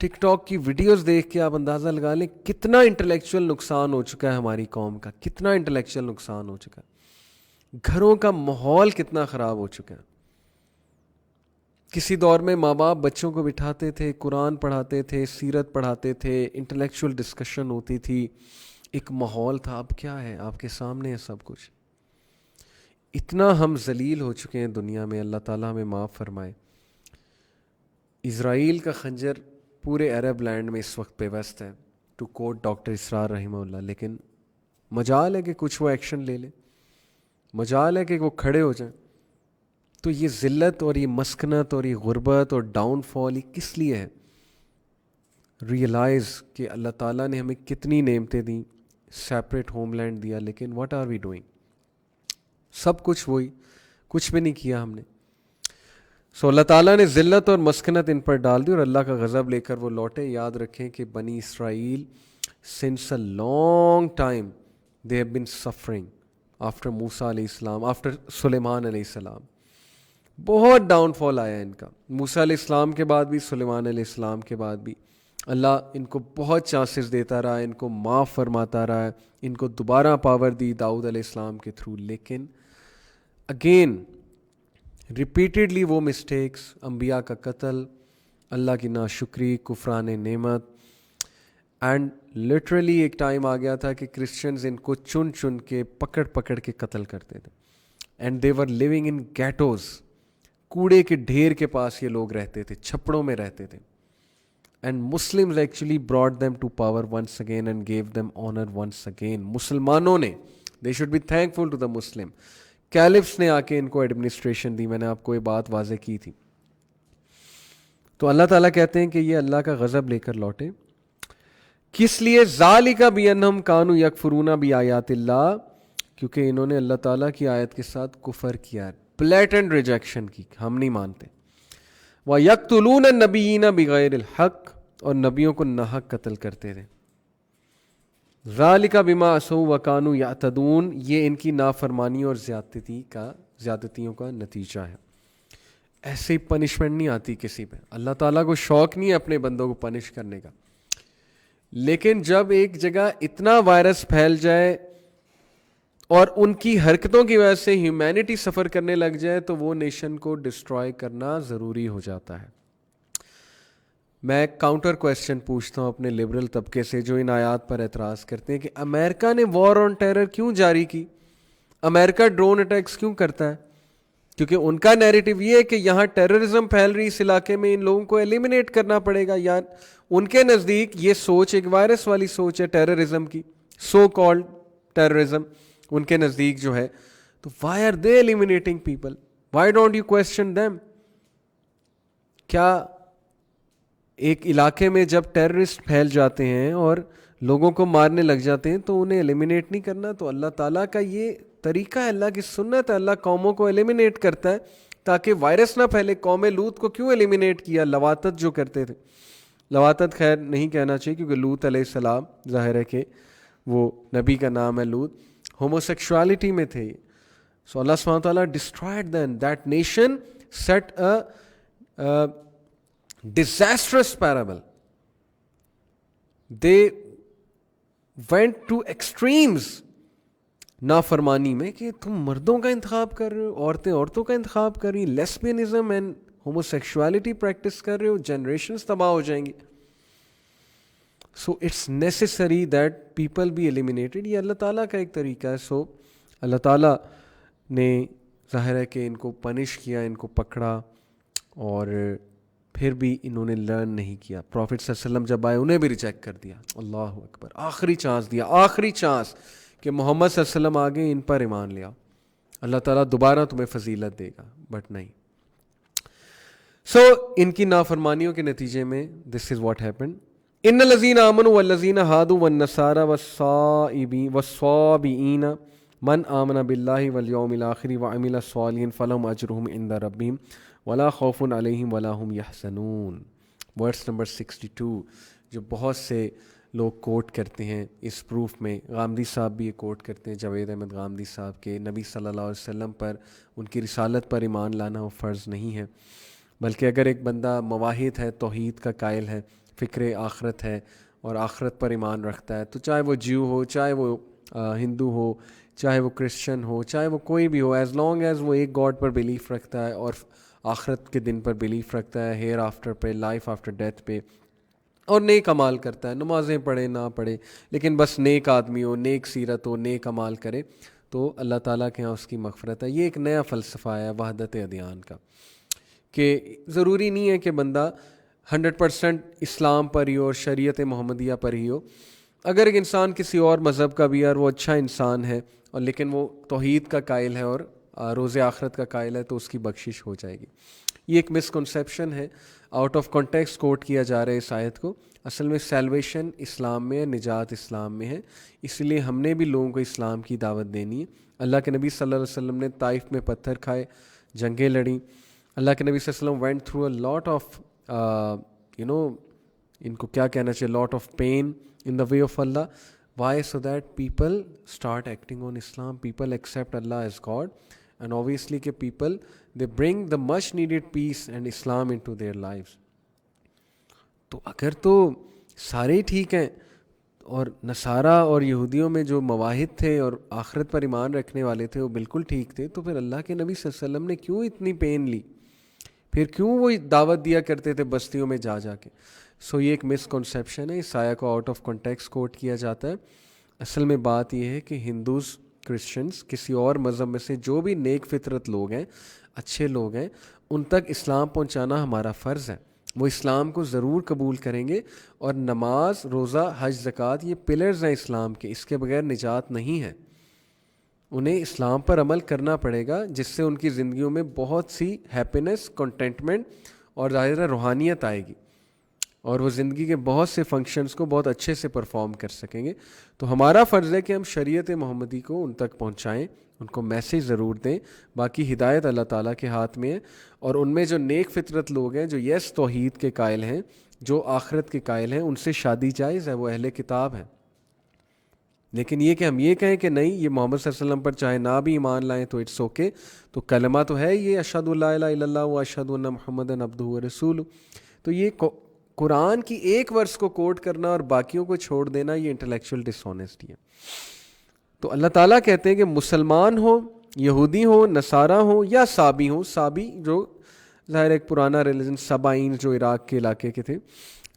ٹک ٹاک کی ویڈیوز دیکھ کے آپ اندازہ لگا لیں کتنا انٹلیکچوئل نقصان ہو چکا ہے ہماری قوم کا، کتنا انٹلیکچوئل نقصان ہو چکا ہے، گھروں کا ماحول کتنا خراب ہو چکا ہے۔ کسی دور میں ماں باپ بچوں کو بٹھاتے تھے، قرآن پڑھاتے تھے، سیرت پڑھاتے تھے، انٹلیکچوئل ڈسکشن ہوتی تھی، ایک ماحول تھا۔ اب کیا ہے؟ آپ کے سامنے ہے سب کچھ۔ اتنا ہم ذلیل ہو چکے ہیں دنیا میں، اللہ تعالیٰ ہمیں معاف فرمائے۔ اسرائیل کا خنجر پورے عرب لینڈ میں اس وقت پیوست ہے، ٹو کوٹ ڈاکٹر اسرار رحمہ اللہ، لیکن مجال ہے کہ کچھ وہ ایکشن لے لے، مجال ہے کہ وہ کھڑے ہو جائیں۔ تو یہ ذلت اور یہ مسکنت اور یہ غربت اور ڈاؤن فال یہ کس لیے ہے؟ ریئلائز کہ اللہ تعالیٰ نے ہمیں کتنی نعمتیں دیں، سیپریٹ ہوم لینڈ دیا، لیکن واٹ آر وی ڈوئنگ؟ سب کچھ وہی، کچھ بھی نہیں کیا ہم نے۔ سو اللہ تعالیٰ نے ذلت اور مسکنت ان پر ڈال دی اور اللہ کا غضب لے کر وہ لوٹے۔ یاد رکھیں کہ بنی اسرائیل since a long time they have been suffering after موسیٰ علیہ السلام، after سلیمان علیہ السلام۔ بہت ڈاؤن فال آیا ان کا، موسیٰ علیہ السلام کے بعد بھی، سلیمان علیہ السلام کے بعد بھی۔ اللہ ان کو بہت چانسز دیتا رہا، ان کو معاف فرماتا رہا ہے، ان کو دوبارہ پاور دی داؤد علیہ السلام کے تھرو، لیکن اگین ریپیٹڈلی وہ مسٹیکس، انبیاء کا قتل، اللہ کی ناشکری، کفران نعمت، اینڈ لٹرلی ایک ٹائم آ گیا تھا کہ کرسچنز ان کو چن چن کے پکڑ پکڑ کے قتل کرتے تھے، and they were living in گیٹوز، کوڑے کے ڈھیر کے پاس یہ لوگ رہتے تھے، چھپڑوں میں رہتے تھے، and Muslims actually brought them to power once again and gave them honor once again۔ مسلمانوں نے، they should be thankful to the Muslim، caliphs نے آ کے ان کو ایڈمنسٹریشن دی۔ میں نے آپ کو یہ بات واضح کی تھی۔ تو اللہ تعالیٰ کہتے ہیں کہ یہ اللہ کا غضب لے کر لوٹے، کس لیے؟ ذالک بانہم کانوا یکفرون بآیات اللہ، کیونکہ انہوں نے اللہ تعالیٰ کی آیت کے ساتھ کفر کیا، بلیٹنٹ ریجیکشن کی، ہم نہیں مانتے۔ وَيَقْتُلُونَ النَّبِيِّينَ بِغَيْرِ الْحَقِّ، اور نبیوں کو ناحق قتل کرتے تھے۔ ذَلِكَ بِمَا عَصَوْا وَكَانُوا يَعْتَدُونَ، یہ ان کی نافرمانی اور زیادتیوں کا نتیجہ ہے۔ ایسے ہی پنشمنٹ نہیں آتی کسی پہ، اللہ تعالیٰ کو شوق نہیں ہے اپنے بندوں کو پنش کرنے کا، لیکن جب ایک جگہ اتنا وائرس پھیل جائے اور ان کی حرکتوں کی وجہ سے ہیومینٹی سفر کرنے لگ جائے تو وہ نیشن کو ڈسٹرائے کرنا ضروری ہو جاتا ہے۔ میں کاؤنٹر کویسچن پوچھتا ہوں اپنے لبرل طبقے سے جو ان آیات پر اعتراض کرتے ہیں کہ امریکہ نے وار آن ٹیرر کیوں جاری کی, امریکہ ڈرون اٹیکس کیوں کرتا ہے؟ کیونکہ ان کا نیریٹو یہ ہے کہ یہاں ٹیررزم پھیل رہی اس علاقے میں, ان لوگوں کو ایلیمینیٹ کرنا پڑے گا. یا ان کے نزدیک یہ سوچ ایک وائرس والی سوچ ہے ٹیررزم کی, سو کالڈ ٹیررزم ان کے نزدیک جو ہے. تو why are they eliminating people, why don't you question them? کیا ایک علاقے میں جب ٹیررسٹ پھیل جاتے ہیں اور لوگوں کو مارنے لگ جاتے ہیں تو انہیں ایلیمینیٹ نہیں کرنا؟ تو اللہ تعالیٰ کا یہ طریقہ ہے, اللہ کی سنت ہے, اللہ قوموں کو ایلیمینیٹ کرتا ہے تاکہ وائرس نہ پھیلے. قوم لوط کو کیوں ایلیمینیٹ کیا؟ لواتت جو کرتے تھے, لواتت خیر نہیں کہنا چاہیے کیونکہ لوط علیہ السلام ظاہر ہے کہ وہ نبی کا نام ہے لوط, ہوموسیکشوالٹی میں تھے. سو اللہ سبحانہ تعالیٰ destroyed them, that nation set a disastrous parable. They went to extremes نافرمانی میں کہ تم مردوں کا انتخاب کر رہے ہو, عورتیں عورتوں کا انتخاب کر رہی ہیں, لیسبینزم اینڈ ہوموسیکشوالٹی پریکٹس کر رہے ہو, جنریشنز تباہ ہو جائیں گی. So it's necessary that people be eliminated. یہ اللہ تعالیٰ کا ایک طریقہ ہے. سو اللہ تعالیٰ نے ظاہر ہے کہ ان کو پنش کیا, ان کو پکڑا, اور پھر بھی انہوں نے لرن نہیں کیا. پروفٹ صلی اللہ علیہ وسلم جب آئے انہیں بھی ریجیکٹ کر دیا. اللہ اکبر, آخری چانس دیا, آخری چانس کہ محمد صلی اللہ علیہ وسلم آگے ان پر ایمان لیا, اللہ تعالیٰ دوبارہ تمہیں فضیلت دے گا, بٹ نہیں. سو ان کی نافرمانیوں کے نتیجے میں دس از واٹ ہیپنڈ. ان الذین آمنوا والذین ہادوا والنصارى والصابئین من آمن باللہ والیوم الآخر وعمل صالحا فلہم اجرہم عند ربہم ولا خوف علیہم ولا ہم یحزنون. ورس نمبر 62 جو بہت سے لوگ کوٹ کرتے ہیں اس پروف میں. غامدی صاحب بھی یہ کوٹ کرتے ہیں, جاوید احمد غامدی صاحب, کے نبی صلی اللہ علیہ وسلم پر, ان کی رسالت پر ایمان لانا وہ فرض نہیں ہے, بلکہ اگر ایک بندہ مواحد ہے, توحید کا قائل ہے, فکر آخرت ہے اور آخرت پر ایمان رکھتا ہے, تو چاہے وہ جیو ہو, چاہے وہ ہندو ہو, چاہے وہ کرسچن ہو, چاہے وہ کوئی بھی ہو, ایز لانگ ایز وہ ایک گاڈ پر بلیف رکھتا ہے اور آخرت کے دن پر بلیف رکھتا ہے, ہیئر آفٹر پہ, لائف آفٹر ڈیتھ پہ, اور نیک عمال کرتا ہے, نمازیں پڑھے نہ پڑھے لیکن بس نیک آدمی ہو, نیک سیرت ہو, نیک عمال کرے, تو اللہ تعالیٰ کے ہاں اس کی مغفرت ہے. یہ ایک نیا فلسفہ ہے وحدت ادیان کا, کہ ضروری نہیں ہے کہ بندہ 100% اسلام پر ہی ہو اور شریعت محمدیہ پر ہی ہو. اگر ایک انسان کسی اور مذہب کا بھی ہے اور وہ اچھا انسان ہے اور لیکن وہ توحید کا قائل ہے اور روز آخرت کا قائل ہے, تو اس کی بخشش ہو جائے گی. یہ ایک مسکنسیپشن ہے, آؤٹ آف کانٹیکسٹ کوٹ کیا جا رہا ہے اس آیت کو. اصل میں سیلویشن اسلام میں ہے, نجات اسلام میں ہے, اس لیے ہم نے بھی لوگوں کو اسلام کی دعوت دینی ہے. اللہ کے نبی صلی اللہ علیہ وسلم نے طائف میں پتھر کھائے, جنگیں لڑیں. اللہ کے نبی صلی اللہ علیہ وسلم went through a lot of ان کو کیا کہنا چاہیے, lot of pain in the way of Allah. Why? So that people start acting on Islam, people accept Allah as God, and obviously کہ people they bring the much needed peace and Islam into their lives. تو اگر تو سارے ٹھیک ہیں اور نصارہ اور یہودیوں میں جو مواحد تھے اور آخرت پر ایمان رکھنے والے تھے وہ بالکل ٹھیک تھے, تو پھر اللہ کے نبی صلی اللہ علیہ وسلم نے کیوں اتنی پین لی, پھر کیوں وہ دعوت دیا کرتے تھے بستیوں میں جا جا کے. سو یہ ایک مسکنسیپشن ہے, اس آیا کو آؤٹ آف کانٹیکسٹ کوٹ کیا جاتا ہے. اصل میں بات یہ ہے کہ ہندوز, کرسچنز, کسی اور مذہب میں سے جو بھی نیک فطرت لوگ ہیں, اچھے لوگ ہیں, ان تک اسلام پہنچانا ہمارا فرض ہے. وہ اسلام کو ضرور قبول کریں گے, اور نماز, روزہ, حج, زکوٰۃ یہ پلرز ہیں اسلام کے, اس کے بغیر نجات نہیں ہے. انہیں اسلام پر عمل کرنا پڑے گا جس سے ان کی زندگیوں میں بہت سی ہیپینس, کنٹینٹمنٹ اور ظاہر روحانیت آئے گی, اور وہ زندگی کے بہت سے فنکشنز کو بہت اچھے سے پرفارم کر سکیں گے. تو ہمارا فرض ہے کہ ہم شریعت محمدی کو ان تک پہنچائیں, ان کو میسیج ضرور دیں. باقی ہدایت اللہ تعالیٰ کے ہاتھ میں ہے, اور ان میں جو نیک فطرت لوگ ہیں, جو یس توحید کے قائل ہیں, جو آخرت کے قائل ہیں, ان سے شادی جائز ہے, وہ اہل کتاب ہیں. لیکن یہ کہ ہم یہ کہیں کہ نہیں یہ محمد صلی اللہ علیہ وسلم پر چاہے نہ بھی ایمان لائیں تو اٹس اوکے, تو کلمہ تو ہے یہ اشہد لا الہ الا اللہ و اشہد ان محمدًا عبدہ و رسولہ. تو یہ قرآن کی ایک ورس کو کوٹ کرنا اور باقیوں کو چھوڑ دینا, یہ انٹلیکچوئل ڈس آنیسٹی ہے. تو اللہ تعالیٰ کہتے ہیں کہ مسلمان ہوں, یہودی ہوں, نصارہ ہوں یا صابی ہوں. صابی جو ظاہر ایک پرانا ریلیجن سبائین جو عراق کے علاقے کے تھے.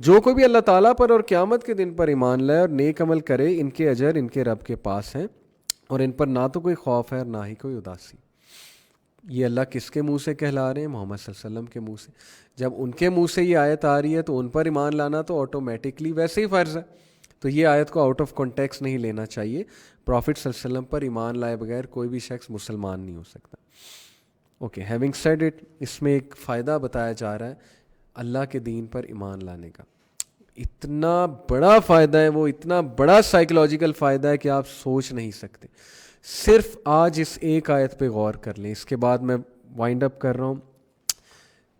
جو کوئی بھی اللہ تعالیٰ پر اور قیامت کے دن پر ایمان لائے اور نیک عمل کرے ان کے اجر ان کے رب کے پاس ہیں اور ان پر نہ تو کوئی خوف ہے اور نہ ہی کوئی اداسی. یہ اللہ کس کے منہ سے کہلا رہے ہیں؟ محمد صلی اللہ علیہ وسلم کے منہ سے. جب ان کے منہ سے یہ آیت آ رہی ہے تو ان پر ایمان لانا تو آٹومیٹکلی ویسے ہی فرض ہے. تو یہ آیت کو آؤٹ آف کانٹیکسٹ نہیں لینا چاہیے. پروفٹ صلی اللہ علیہ وسلم پر ایمان لائے بغیر کوئی بھی شخص مسلمان نہیں ہو سکتا. اوکے، ہیونگ سیڈ اٹ، اس میں ایک فائدہ بتایا جا رہا ہے اللہ کے دین پر ایمان لانے کا. اتنا بڑا فائدہ ہے وہ، اتنا بڑا سائیکولوجیکل فائدہ ہے کہ آپ سوچ نہیں سکتے. صرف آج اس ایک آیت پہ غور کر لیں. اس کے بعد میں وائنڈ اپ کر رہا ہوں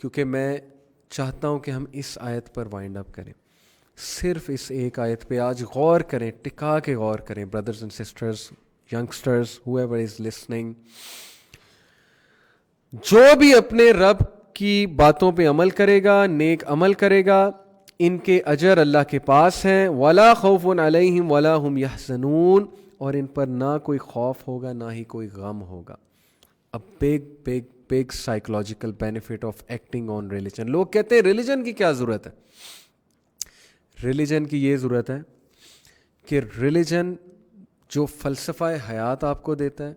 کیونکہ میں چاہتا ہوں کہ ہم اس آیت پر وائنڈ اپ کریں. صرف اس ایک آیت پہ آج غور کریں، ٹکا کے غور کریں. Brothers and sisters, youngsters, who ever is listening, جو بھی اپنے رب کی باتوں پہ عمل کرے گا، نیک عمل کرے گا، ان کے اجر اللہ کے پاس ہیں. وَلَا خَوْفٌ عَلَيْهِمْ وَلَا هُمْ يَحْزَنُونَ، اور ان پر نہ کوئی خوف ہوگا نہ ہی کوئی غم ہوگا. A big psychological benefit of acting on religion. لوگ کہتے ہیں ریلیجن کی کیا ضرورت ہے؟ ریلیجن کی یہ ضرورت ہے کہ ریلیجن جو فلسفہ حیات آپ کو دیتا ہے،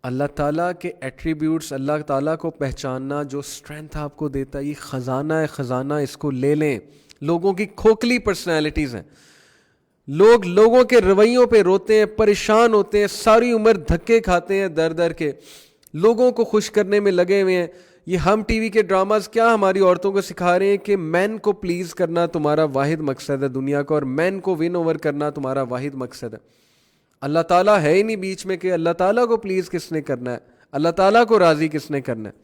اللہ تعالیٰ کے ایٹریبیوٹس، اللہ تعالیٰ کو پہچاننا جو اسٹرینتھ آپ کو دیتا ہے، یہ خزانہ ہے. خزانہ اس کو لے لیں. لوگوں کی کھوکھلی پرسنالٹیز ہیں، لوگ لوگوں کے رویوں پہ روتے ہیں، پریشان ہوتے ہیں، ساری عمر دھکے کھاتے ہیں در در کے، لوگوں کو خوش کرنے میں لگے ہوئے ہیں. یہ ہم ٹی وی کے ڈراماز کیا ہماری عورتوں کو سکھا رہے ہیں کہ مین کو پلیز کرنا تمہارا واحد مقصد ہے دنیا کا، اور مین کو ون اوور کرنا تمہارا واحد مقصد ہے. اللہ تعالیٰ ہے ہی نہیں بیچ میں کہ اللہ تعالیٰ کو پلیز کس نے کرنا ہے، اللہ تعالیٰ کو راضی کس نے کرنا ہے.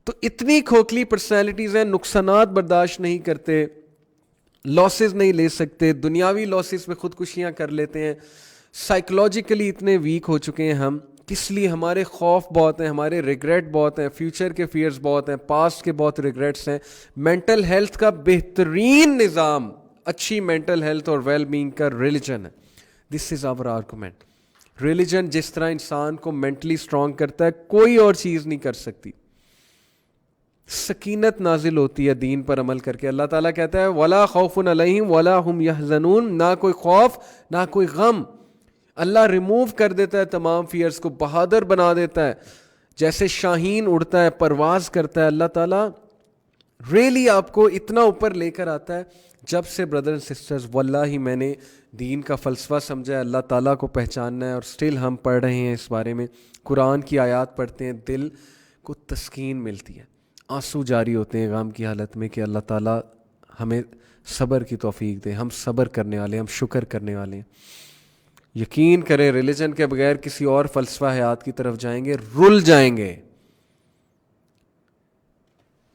تو اتنی کھوکھلی پرسنالٹیز ہیں، نقصانات برداشت نہیں کرتے، لاسز نہیں لے سکتے، دنیاوی لاسز میں خودکشیاں کر لیتے ہیں. سائیکولوجیکلی اتنے ویک ہو چکے ہیں ہم، کس لیے؟ ہمارے خوف بہت ہیں، ہمارے ریگریٹ بہت ہیں، فیوچر کے فیئرز بہت ہیں، پاسٹ کے بہت ریگریٹس ہیں. مینٹل ہیلتھ کا بہترین نظام، اچھی مینٹل ہیلتھ اور ویل بینگ کا ریلیجن ہے. دس از آور آرگومنٹ. ریلیجن جس طرح انسان کو مینٹلی اسٹرانگ کرتا ہے کوئی اور چیز نہیں کر سکتی. سکینت نازل ہوتی ہے دین پر عمل کر کے. اللہ تعالیٰ کہتا ہے وَلَا خَوْفٌ عَلَيْهِمْ وَلَا هُمْ يَحْزَنُونَ، نہ کوئی خوف نہ کوئی غم. اللہ ریموو کر دیتا ہے تمام فیئرز کو، بہادر بنا دیتا ہے. جیسے شاہین اڑتا ہے، پرواز کرتا ہے، اللہ تعالیٰ ریلی آپ کو اتنا اوپر لے کر آتا ہے. جب سے بردر اینڈ سسٹرز واللہ میں نے دین کا فلسفہ سمجھا ہے، اللہ تعالیٰ کو پہچاننا ہے، اور سٹل ہم پڑھ رہے ہیں اس بارے میں، قرآن کی آیات پڑھتے ہیں، دل کو تسکین ملتی ہے. آنسو جاری ہوتے ہیں غم کی حالت میں کہ اللہ تعالیٰ ہمیں صبر کی توفیق دے. ہم صبر کرنے والے، ہم شکر کرنے والے ہیں. یقین کریں ریلیجن کے بغیر کسی اور فلسفہ حیات کی طرف جائیں گے، رل جائیں گے،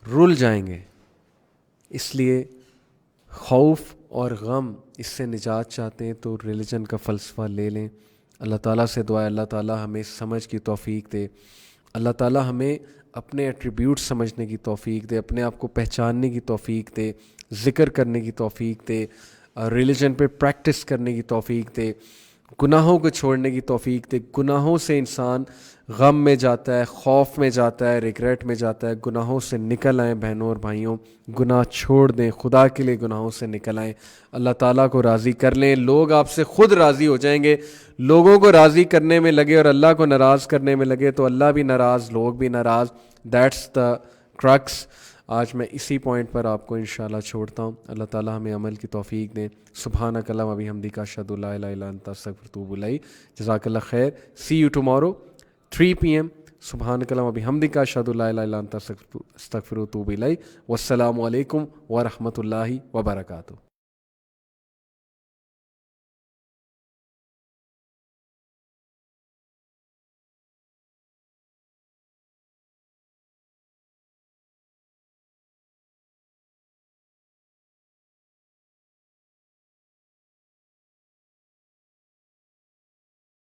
رل جائیں گے. اس لیے خوف اور غم اس سے نجات چاہتے ہیں تو ریلیجن کا فلسفہ لے لیں. اللہ تعالیٰ سے دعا ہے اللہ تعالیٰ ہمیں سمجھ کی توفیق دے، اللہ تعالیٰ ہمیں اپنے ایٹریبیوٹ سمجھنے کی توفیق دے، اپنے آپ کو پہچاننے کی توفیق دے، ذکر کرنے کی توفیق دے، ریلیجن پہ پریکٹس کرنے کی توفیق دے، گناہوں کو چھوڑنے کی توفیق دے. گناہوں سے انسان غم میں جاتا ہے، خوف میں جاتا ہے، ریگریٹ میں جاتا ہے. گناہوں سے نکل آئیں بہنوں اور بھائیوں، گناہ چھوڑ دیں، خدا کے لیے گناہوں سے نکل آئیں، اللہ تعالیٰ کو راضی کر لیں. لوگ آپ سے خود راضی ہو جائیں گے. لوگوں کو راضی کرنے میں لگے اور اللہ کو ناراض کرنے میں لگے تو اللہ بھی ناراض، لوگ بھی ناراض. That's the crux. آج میں اسی پوائنٹ پر آپ کو انشاءاللہ چھوڑتا ہوں. اللہ تعالیٰ ہمیں عمل کی توفیق دیں. سبحانک اللہم و بحمدک اشہد ان لا الہ الا انت استغفرک و اتوب الیک. جزاک اللہ خیر. سی یو ٹمارو 3 PM. سبحانک اللہم و بحمدک اشہد ان لا الہ الا انت استغفرک و اتوب الیک. والسلام علیکم ورحمۃ اللہ وبرکاتہ.